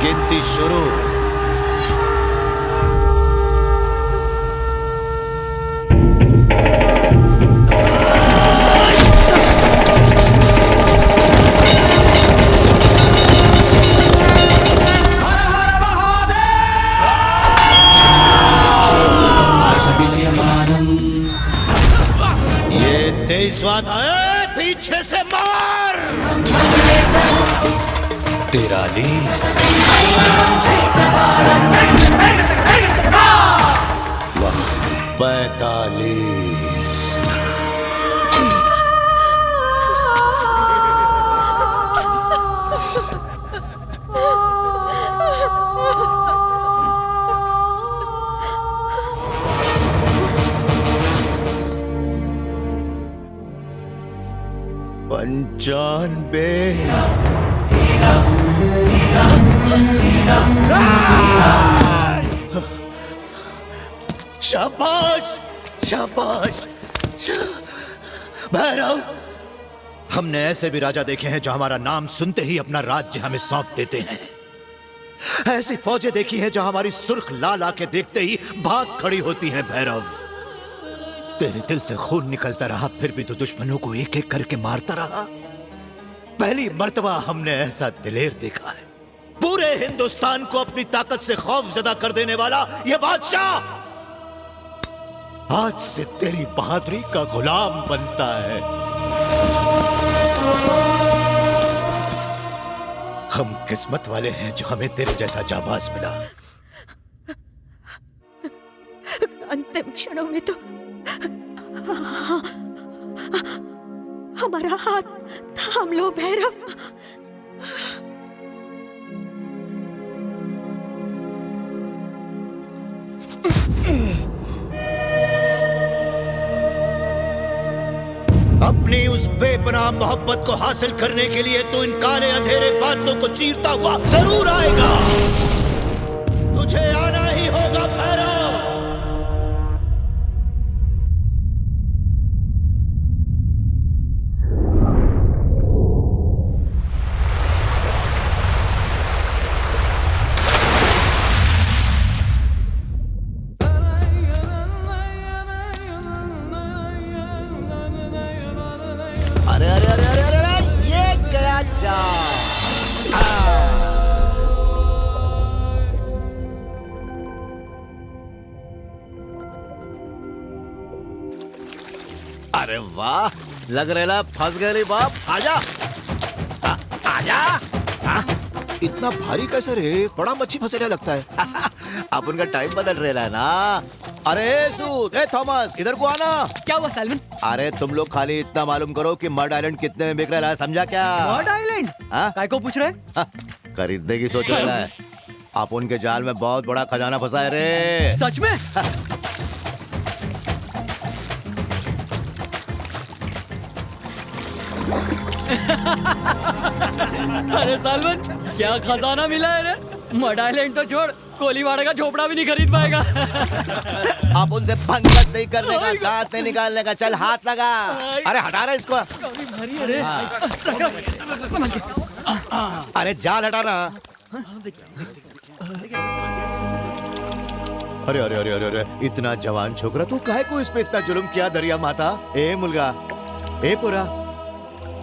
Speaker 1: गिनती शुरू। ये 23वां था, पीछे से मार। 43, 45, पंचानबे, शाबाश शाबाश। भैरव, हमने ऐसे भी राजा देखे हैं जो हमारा नाम सुनते ही अपना राज्य हमें सौंप देते हैं। ऐसी फौजें देखी हैं जो हमारी सुर्ख लाल आके देखते ही भाग खड़ी होती हैं। भैरव, तेरे दिल से खून निकलता रहा, फिर भी तो दुश्मनों को एक एक करके मारता रहा। पहली मर्तबा हमने ऐसा दिलेर देखा है, पूरे हिंदुस्तान को अपनी ताकत से खौफजदा कर देने वाला यह बादशाह आज से तेरी बहादुरी का गुलाम बनता है। हम किस्मत वाले हैं जो हमें तेरे जैसा जाबाज मिला।
Speaker 6: अंतिम क्षणों में तो हमारा हाथ थाम लो भैरव।
Speaker 1: अपनी उस बेपनाह मोहब्बत को हासिल करने के लिए तो इन काले अंधेरे बादलों को चीरता हुआ जरूर आएगा। तुझे आना ही होगा भैरव।
Speaker 2: अरे अरे अरे अरे अरे अरे, ये गया जा। अरे वाह, लग रहा फंस गए रे बाप। आजा आजा। इतना भारी कैसे रे? बड़ा मच्छी फंसेला लगता है। अब उनका टाइम बदल रहा है ना। अरे सूद, ए थॉमस, इधर को आना।
Speaker 5: क्या हुआ सैलमन?
Speaker 2: अरे तुम लोग खाली इतना मालूम करो कि मड आइलैंड कितने में बिक रहा है, समझा क्या?
Speaker 5: Mud island? काय को पूछ रहे?
Speaker 2: खरीदने की सोच रहा है। आप उनके जाल में बहुत बड़ा खजाना फंसा है रे।
Speaker 5: सच में? अरे सालमन, क्या खजाना मिला है रे? मड आइलैंड तो छोड़, कोलीवाड़ा का झोपड़ा भी नहीं खरीद पाएगा।
Speaker 2: आप उनसे पंगत नहीं करने का, दांत नहीं निकालने का, चल हाथ लगा। अरे हटा रहा इसको।
Speaker 5: भारी है रे।
Speaker 2: अरे जाल हटाना। अरे अरे अरे अरे अरे, इतना जवान छोकरा तू काहे को इस पे इतना जुल्म किया दरिया माता? ए मुलगा, ए पूरा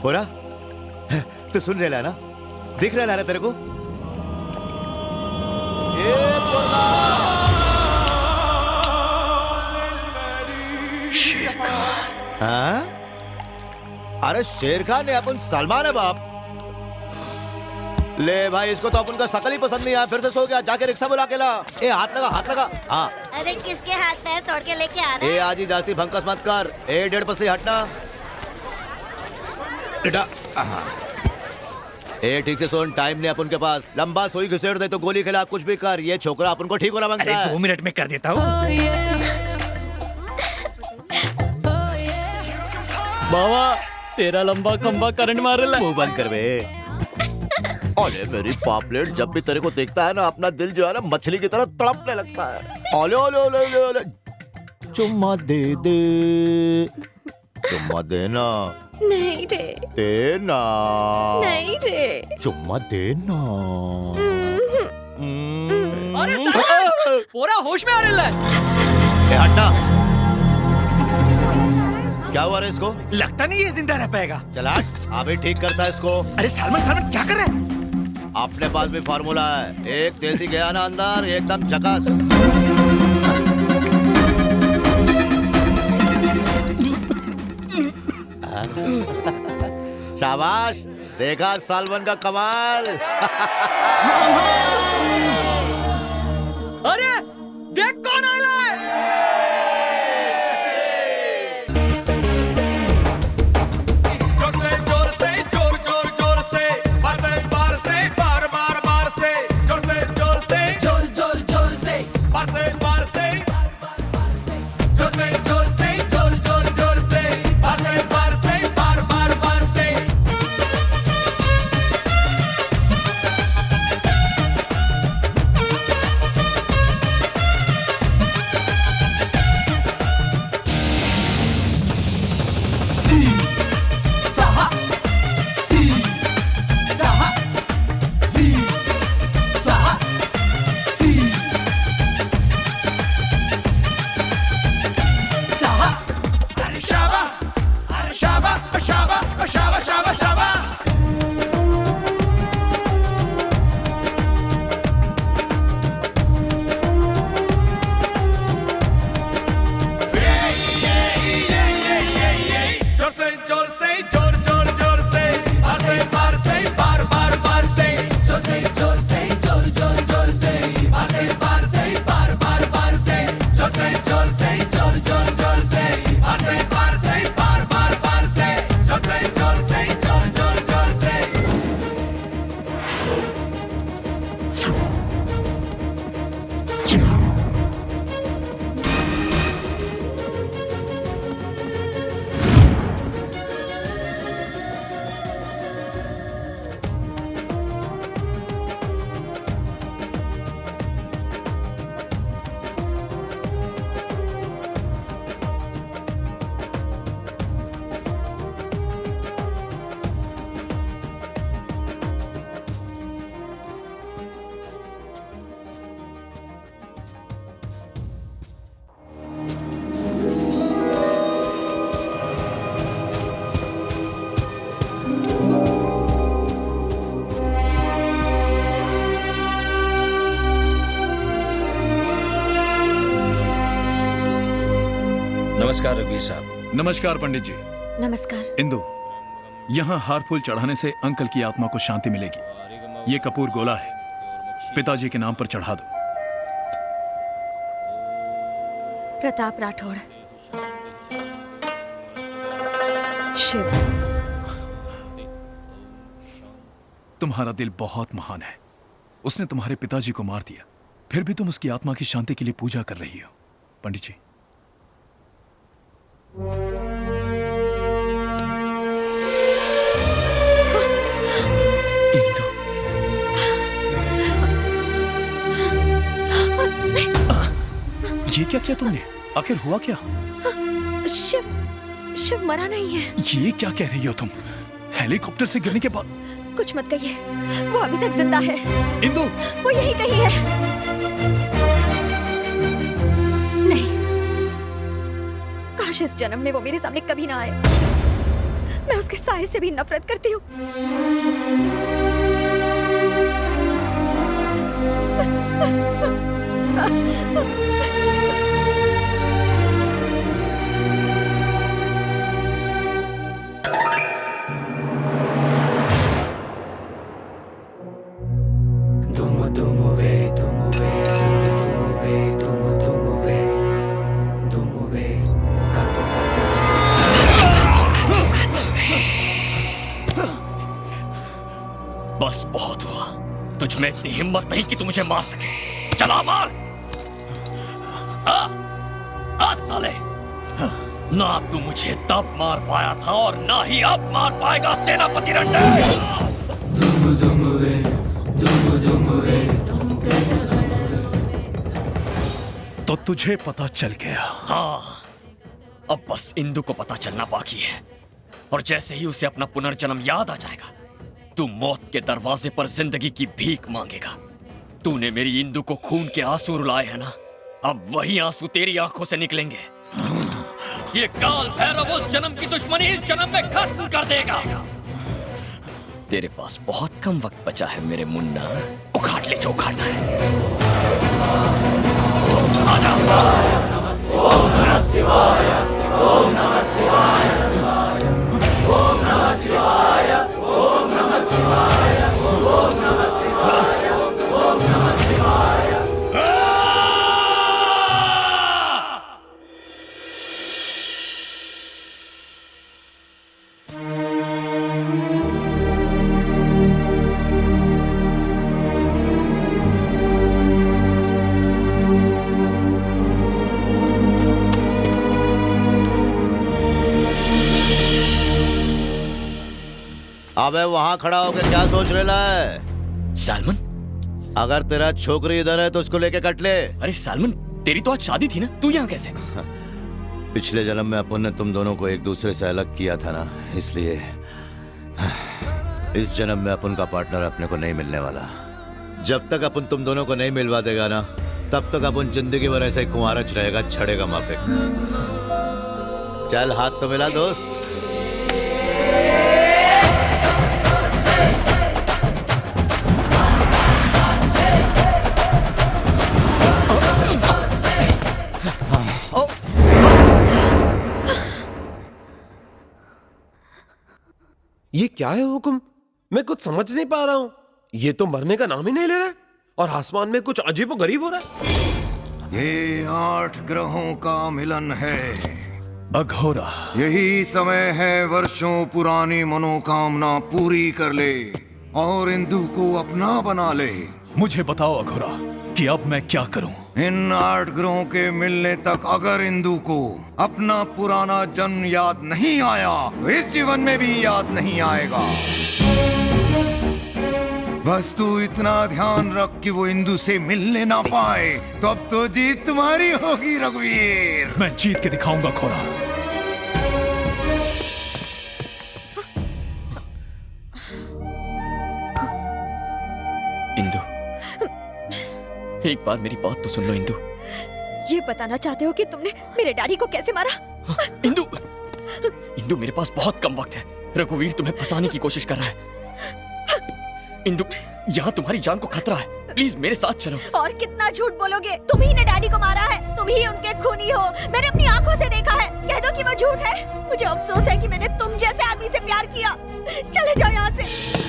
Speaker 2: पूरा, तू सुन रहा है ना? दिख रहा है ना तेरे को? हाँ? अरे शेर खान ने अपन सलमान है बाप। ले भाई, इसको तो अपन का शकल ही पसंद नहीं आया, फिर से सो गया। जाके रिक्शा बुला के ला। ए हाथ लगा, हाथ लगा। हाँ।
Speaker 19: अरे किसके हाथ पैर तोड़ के लेके आ रहा
Speaker 2: ए
Speaker 19: है?
Speaker 2: आज ही जाती भंकस मत कर। ए 1.5 पसली हटना। बेटा ए ठीक से सुन, टाइम नहीं अपन के पास। लंबा सोई घुसेड़ दे तो गोली खिला, कुछ भी कर। ये छोकरा अपन को ठीक होना मांगता है।
Speaker 11: 2 मिनट में कर देता हूँ।
Speaker 5: बाबा, तेरा लंबा खंबा करंट मार रहा है।
Speaker 2: मुंह बंद कर बे। अरे मेरी पापलेट, जब भी तेरे को देखता है ना, अपना दिल जो है ना मछली की तरह तड़पने लगता है। ओले ओले ओले ओले ओले, चुम्मा दे दे, चुम्मा देना।
Speaker 4: नहीं रे,
Speaker 2: देना।
Speaker 4: नहीं रे,
Speaker 2: चुम्मा देना।
Speaker 5: अरे साला, पूरा होश में आ रहा है।
Speaker 2: ए हटना। क्या हुआ रे इसको?
Speaker 11: लगता नहीं ये जिंदा रह पाएगा।
Speaker 2: चला, अभी ठीक करता है इसको।
Speaker 11: अरे सलमान, सलमान क्या कर रहा है?
Speaker 2: अपने पास भी फार्मूला है। एक तेजी गया ना अंदर, एकदम झकास। शाबाश, देखा सालवन का कमाल।
Speaker 5: अरे देख कौन आया है।
Speaker 18: जोर से, जोर जोर जोर से, बार बार से, बार बार बार से, जोर से, जोर से, जोर जोर जोर से, बार बार से, जोर से, जोर से, जोर जोर जोर से, बार बार से, बार बार बार से।
Speaker 3: नमस्कार रघुवीर साहब।
Speaker 13: नमस्कार पंडित जी।
Speaker 4: नमस्कार।
Speaker 13: इंदु, यहाँ हार फूल चढ़ाने से अंकल की आत्मा को शांति मिलेगी। ये कपूर गोला है, पिताजी के नाम पर चढ़ा दो।
Speaker 4: प्रताप राठौड़। शिव।
Speaker 13: तुम्हारा दिल बहुत महान है। उसने तुम्हारे पिताजी को मार दिया, फिर भी तुम उसकी आत्मा की शांति के लिए पूजा कर रही हो। पंडित जी, ये क्या किया तुमने? आखिर हुआ क्या?
Speaker 4: शिव मरा नहीं है।
Speaker 13: ये क्या कह रही हो तुम? हेलीकॉप्टर से गिरने के बाद?
Speaker 6: कुछ मत कहिए, वो अभी तक जिंदा है।
Speaker 13: इंदु,
Speaker 6: वो यही कहीं है। नहीं, काश इस जन्म में वो मेरे सामने कभी ना आए। मैं उसके साए से भी नफरत करती हूँ।
Speaker 5: बस बहुत हुआ। तुझ में इतनी हिम्मत नहीं कि तू मुझे मार सके। चला मार। आ साले, ना तू मुझे तब मार पाया था और ना ही अब मार पाएगा सेनापति रणदेव।
Speaker 13: तो तुझे पता चल गया?
Speaker 5: हाँ, अब बस इंदु को पता चलना बाकी है। और जैसे ही उसे अपना पुनर्जन्म याद आ जाएगा, तू मौत के दरवाजे पर जिंदगी की भीख मांगेगा। तूने मेरी इंदु को खून के आंसू रुलाए हैं ना, अब वही आंसू तेरी आंखों से निकलेंगे। ये काल भैरव उस जन्म की दुश्मनी इस जन्म में खत्म कर देगा। तेरे पास बहुत कम वक्त बचा है मेरे मुन्ना, उखाड़ ले जो उखाड़ना है। आजा। ओम नमः शिवाय, ओम नमः शिवाय, ओम नमः शिवाय, ओम नमः शिवाय, ओम नमः शिवाय, ओम नमः शिवाय।
Speaker 1: अबे वहां खड़ा होकर क्या सोच रहा है?
Speaker 5: सालमन,
Speaker 1: अगर तेरा छोकरी इधर है तो उसको लेके कट ले।
Speaker 5: अरे सालमन, तेरी तो आज शादी थी ना, तू यहाँ कैसे?
Speaker 1: पिछले जन्म में अपन ने तुम दोनों को एक दूसरे से अलग किया था ना, इसलिए इस जन्म में अपन का पार्टनर अपने को नहीं मिलने वाला। जब तक अपन तुम दोनों को नहीं मिलवा देगा ना, तब तक अपन जिंदगी भर ऐसे ही कुंवारच रहेगा, छड़ेगा माफिक। चल हाथ तो मिला दोस्त।
Speaker 15: ये क्या है हुक्म? मैं कुछ समझ नहीं पा रहा हूँ। ये तो मरने का नाम ही नहीं ले रहा है और आसमान में कुछ अजीब और गरीब हो रहा है।
Speaker 17: ये 8 ग्रहों का मिलन है।
Speaker 13: अघोरा,
Speaker 17: यही समय है वर्षों पुरानी मनोकामना पूरी कर ले और इंदु को अपना बना ले।
Speaker 13: मुझे बताओ अघोरा कि अब मैं क्या करूं?
Speaker 17: इन 8 ग्रहों के मिलने तक अगर इंदु को अपना पुराना जन्म याद नहीं आया तो इस जीवन में भी याद नहीं आएगा। बस तू इतना ध्यान रख कि वो इंदु से मिलने ना पाए, तब तो जीत तुम्हारी होगी रघुवीर।
Speaker 13: मैं जीत के दिखाऊंगा खोरा।
Speaker 5: इंदु, एक बार मेरी बात तो सुन लो इंदु।
Speaker 6: ये बताना चाहते हो कि तुमने मेरे डैडी को कैसे मारा?
Speaker 5: इंदु, इंदु मेरे पास बहुत कम वक्त है। रघुवीर तुम्हें फंसाने की कोशिश कर रहा है। इंदु, यहाँ तुम्हारी जान को खतरा है। प्लीज मेरे साथ चलो।
Speaker 6: और कितना झूठ बोलोगे? तुम ही ने डैडी को मारा है, तुम ही उनके खूनी हो, मैंने अपनी आंखों से देखा है। कह दो कि वो झूठ है। मुझे अफसोस है कि मैंने तुम जैसे आदमी से प्यार किया। चले जाओ यहाँ से।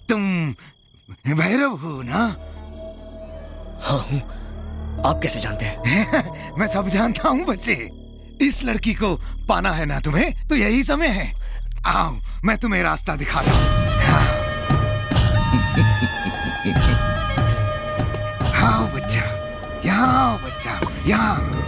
Speaker 17: तुम भैरव हो ना?
Speaker 5: हाँ हूँ। आप कैसे जानते हैं?
Speaker 17: मैं सब जानता हूँ बच्चे। इस लड़की को पाना है ना तुम्हें, तो यही समय है। आओ मैं तुम्हें रास्ता दिखाता हूँ। आओ बच्चा, यहाँ आओ बच्चा, यहाँ।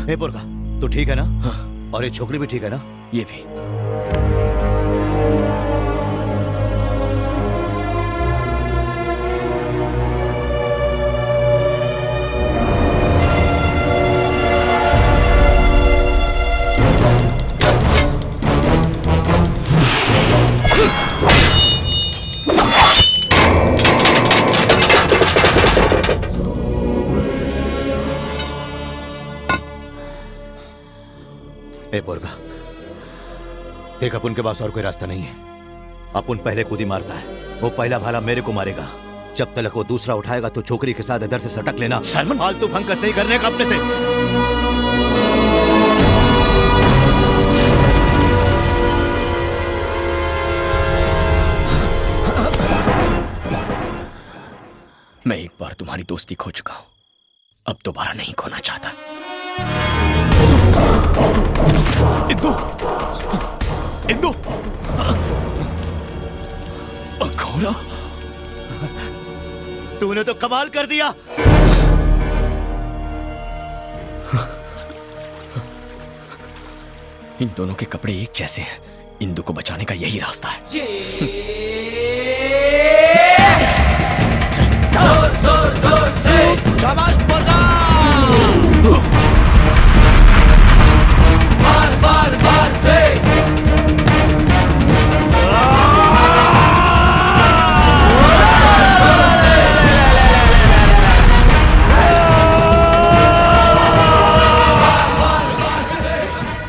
Speaker 1: हे बुर्गा, तू ठीक है ना? हाँ। और ये छोकरी भी ठीक है ना?
Speaker 5: ये भी।
Speaker 1: ए बोरगा, देख अपन के पास और कोई रास्ता नहीं है। अपन पहले खुद ही मारता है। वो पहला भाला मेरे को मारेगा। जब तक वो दूसरा उठाएगा तो छोकरी के साथ इधर से सटक लेना। सलमान, फालतू भंकस नहीं करने का अपने से।
Speaker 5: मैं एक बार तुम्हारी दोस्ती खो चुका हूं, अब दोबारा नहीं खोना चाहता।
Speaker 13: इंदु, इंदु, अघोरा,
Speaker 1: तूने तो कमाल कर दिया।
Speaker 5: इन दोनों के कपड़े एक जैसे हैं। इंदु को बचाने का यही रास्ता है।
Speaker 18: जोर जोर जोर से
Speaker 1: शाबाश बोरगा।
Speaker 18: बार बार बार से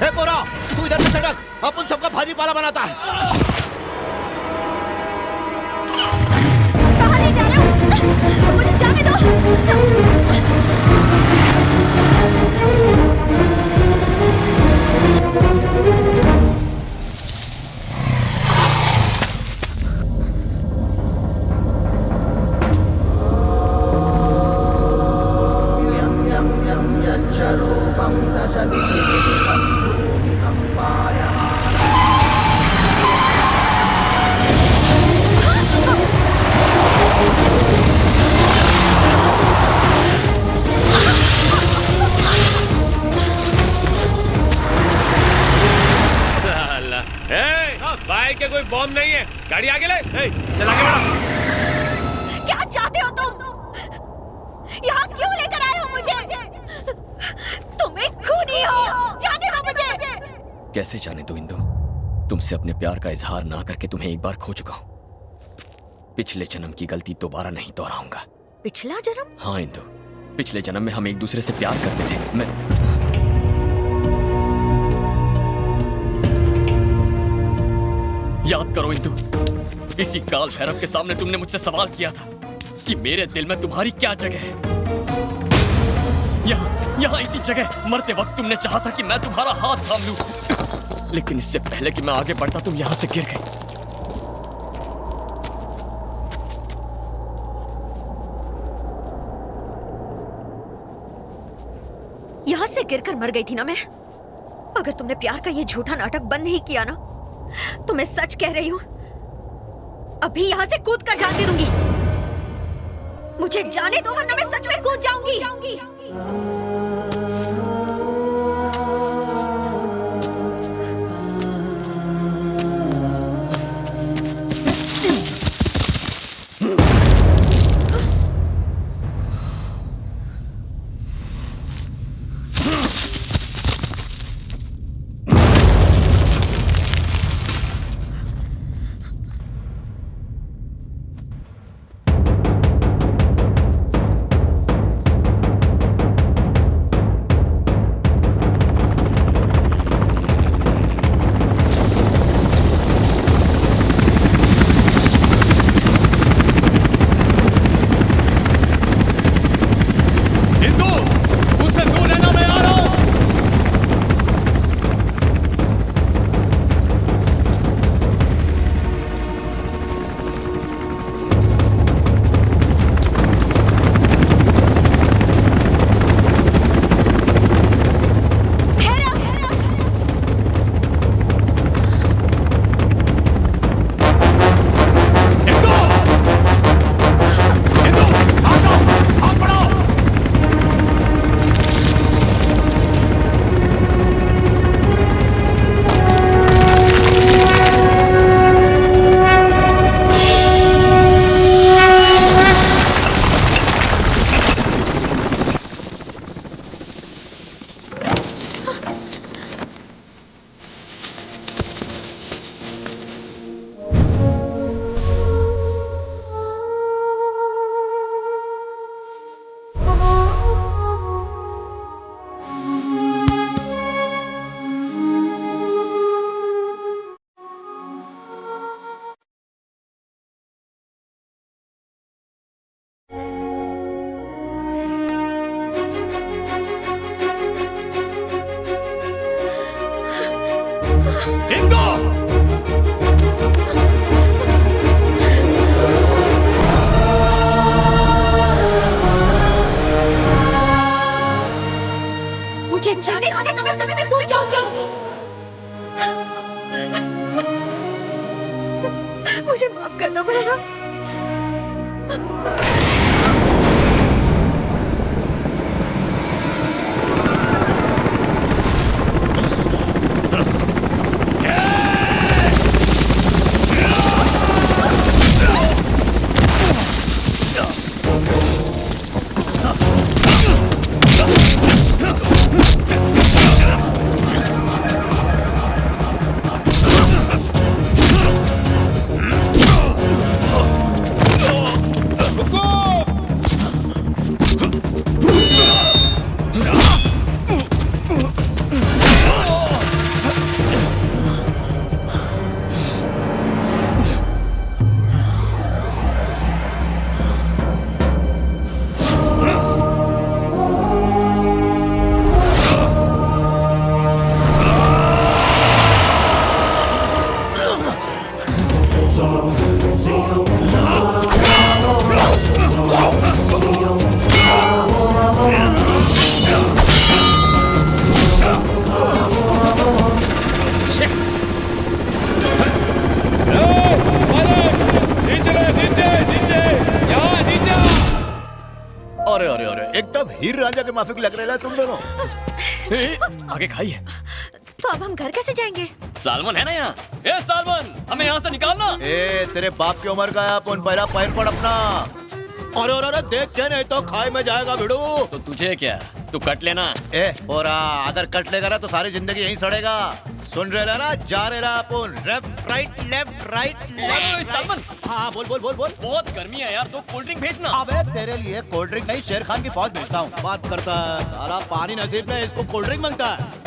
Speaker 1: हे बोरा, तू इधर से सटक। अपन सबका भाजी पाला बनाता है।
Speaker 6: कहाँ ले जा रहे हो? मुझे जाने दो।
Speaker 22: यच्छरूपं दश दिशिकं भूमिकम्पाय
Speaker 9: बाइक के कोई बॉम्ब नहीं है। गाड़ी आगे ले, चला के बढ़ा।
Speaker 6: क्या चाहते हो तुम? यहाँ क्यों लेकर आए हो मुझे? तुम एक खूनी हो, जाने दो मुझे।
Speaker 5: कैसे जाने दो इंदु? तुमसे अपने प्यार का इजहार ना करके तुम्हें एक बार खो चुका हूं। पिछले जन्म की गलती दोबारा नहीं दोहराऊंगा।
Speaker 6: पिछला जन्म?
Speaker 5: हाँ इंदु, पिछले जन्म में हम एक दूसरे से प्यार करते थे। मैं याद करो इंदु, इसी काल भैरव के सामने तुमने मुझसे सवाल किया था कि मेरे दिल में तुम्हारी क्या जगह है। यहाँ इसी जगह मरते वक्त तुमने चाहा था कि मैं तुम्हारा हाथ थाम लूं, लेकिन इससे पहले कि मैं आगे बढ़ता तुम यहां से गिर गई।
Speaker 6: यहां से गिरकर मर गई थी ना मैं। अगर तुमने प्यार का ये झूठा नाटक बंद नहीं किया ना, तो मैं सच कह रही हूं, अभी यहां से कूद कर जान दे दूंगी। मुझे जाने दो वरना मैं सच में कूद जाऊंगी। मुझे जाने दो तो मैं सच में कूद जाऊंगी। मुझे माफ कर दो बहना।
Speaker 2: अरे अरे अरे एकदम हीर रांझा के माफिक लग रहे तुम दोनों।
Speaker 5: आगे खाइए।
Speaker 6: तो अब हम घर कैसे जाएंगे?
Speaker 5: सालमन है ना यहाँ? ए सालमन, हमें यहाँ से निकालना।
Speaker 21: ए तेरे बाप की उम्र का है, अपन पहला पैर पड़ अपना। अरे देख के नहीं तो खाई में जाएगा भिड़ू।
Speaker 5: तो तुझे क्या, तू कट लेना।
Speaker 21: ए ओरा, अगर कट लेगा ना तो सारी जिंदगी यहीं सड़ेगा। सुन रहे ना, जा रहे ना अपन, left right left right left.
Speaker 5: Salman,
Speaker 21: हाँ बोल बोल बोल बोल।
Speaker 5: बहुत गर्मी है यार, तो कोल्ड ड्रिंक भेजना।
Speaker 21: अबे तेरे लिए कोल्ड ड्रिंक नहीं, शेर खान की फौज भेजता हूँ। बात करता है साला, पानी नसीब में, इसको कोल्ड ड्रिंक मांगता है।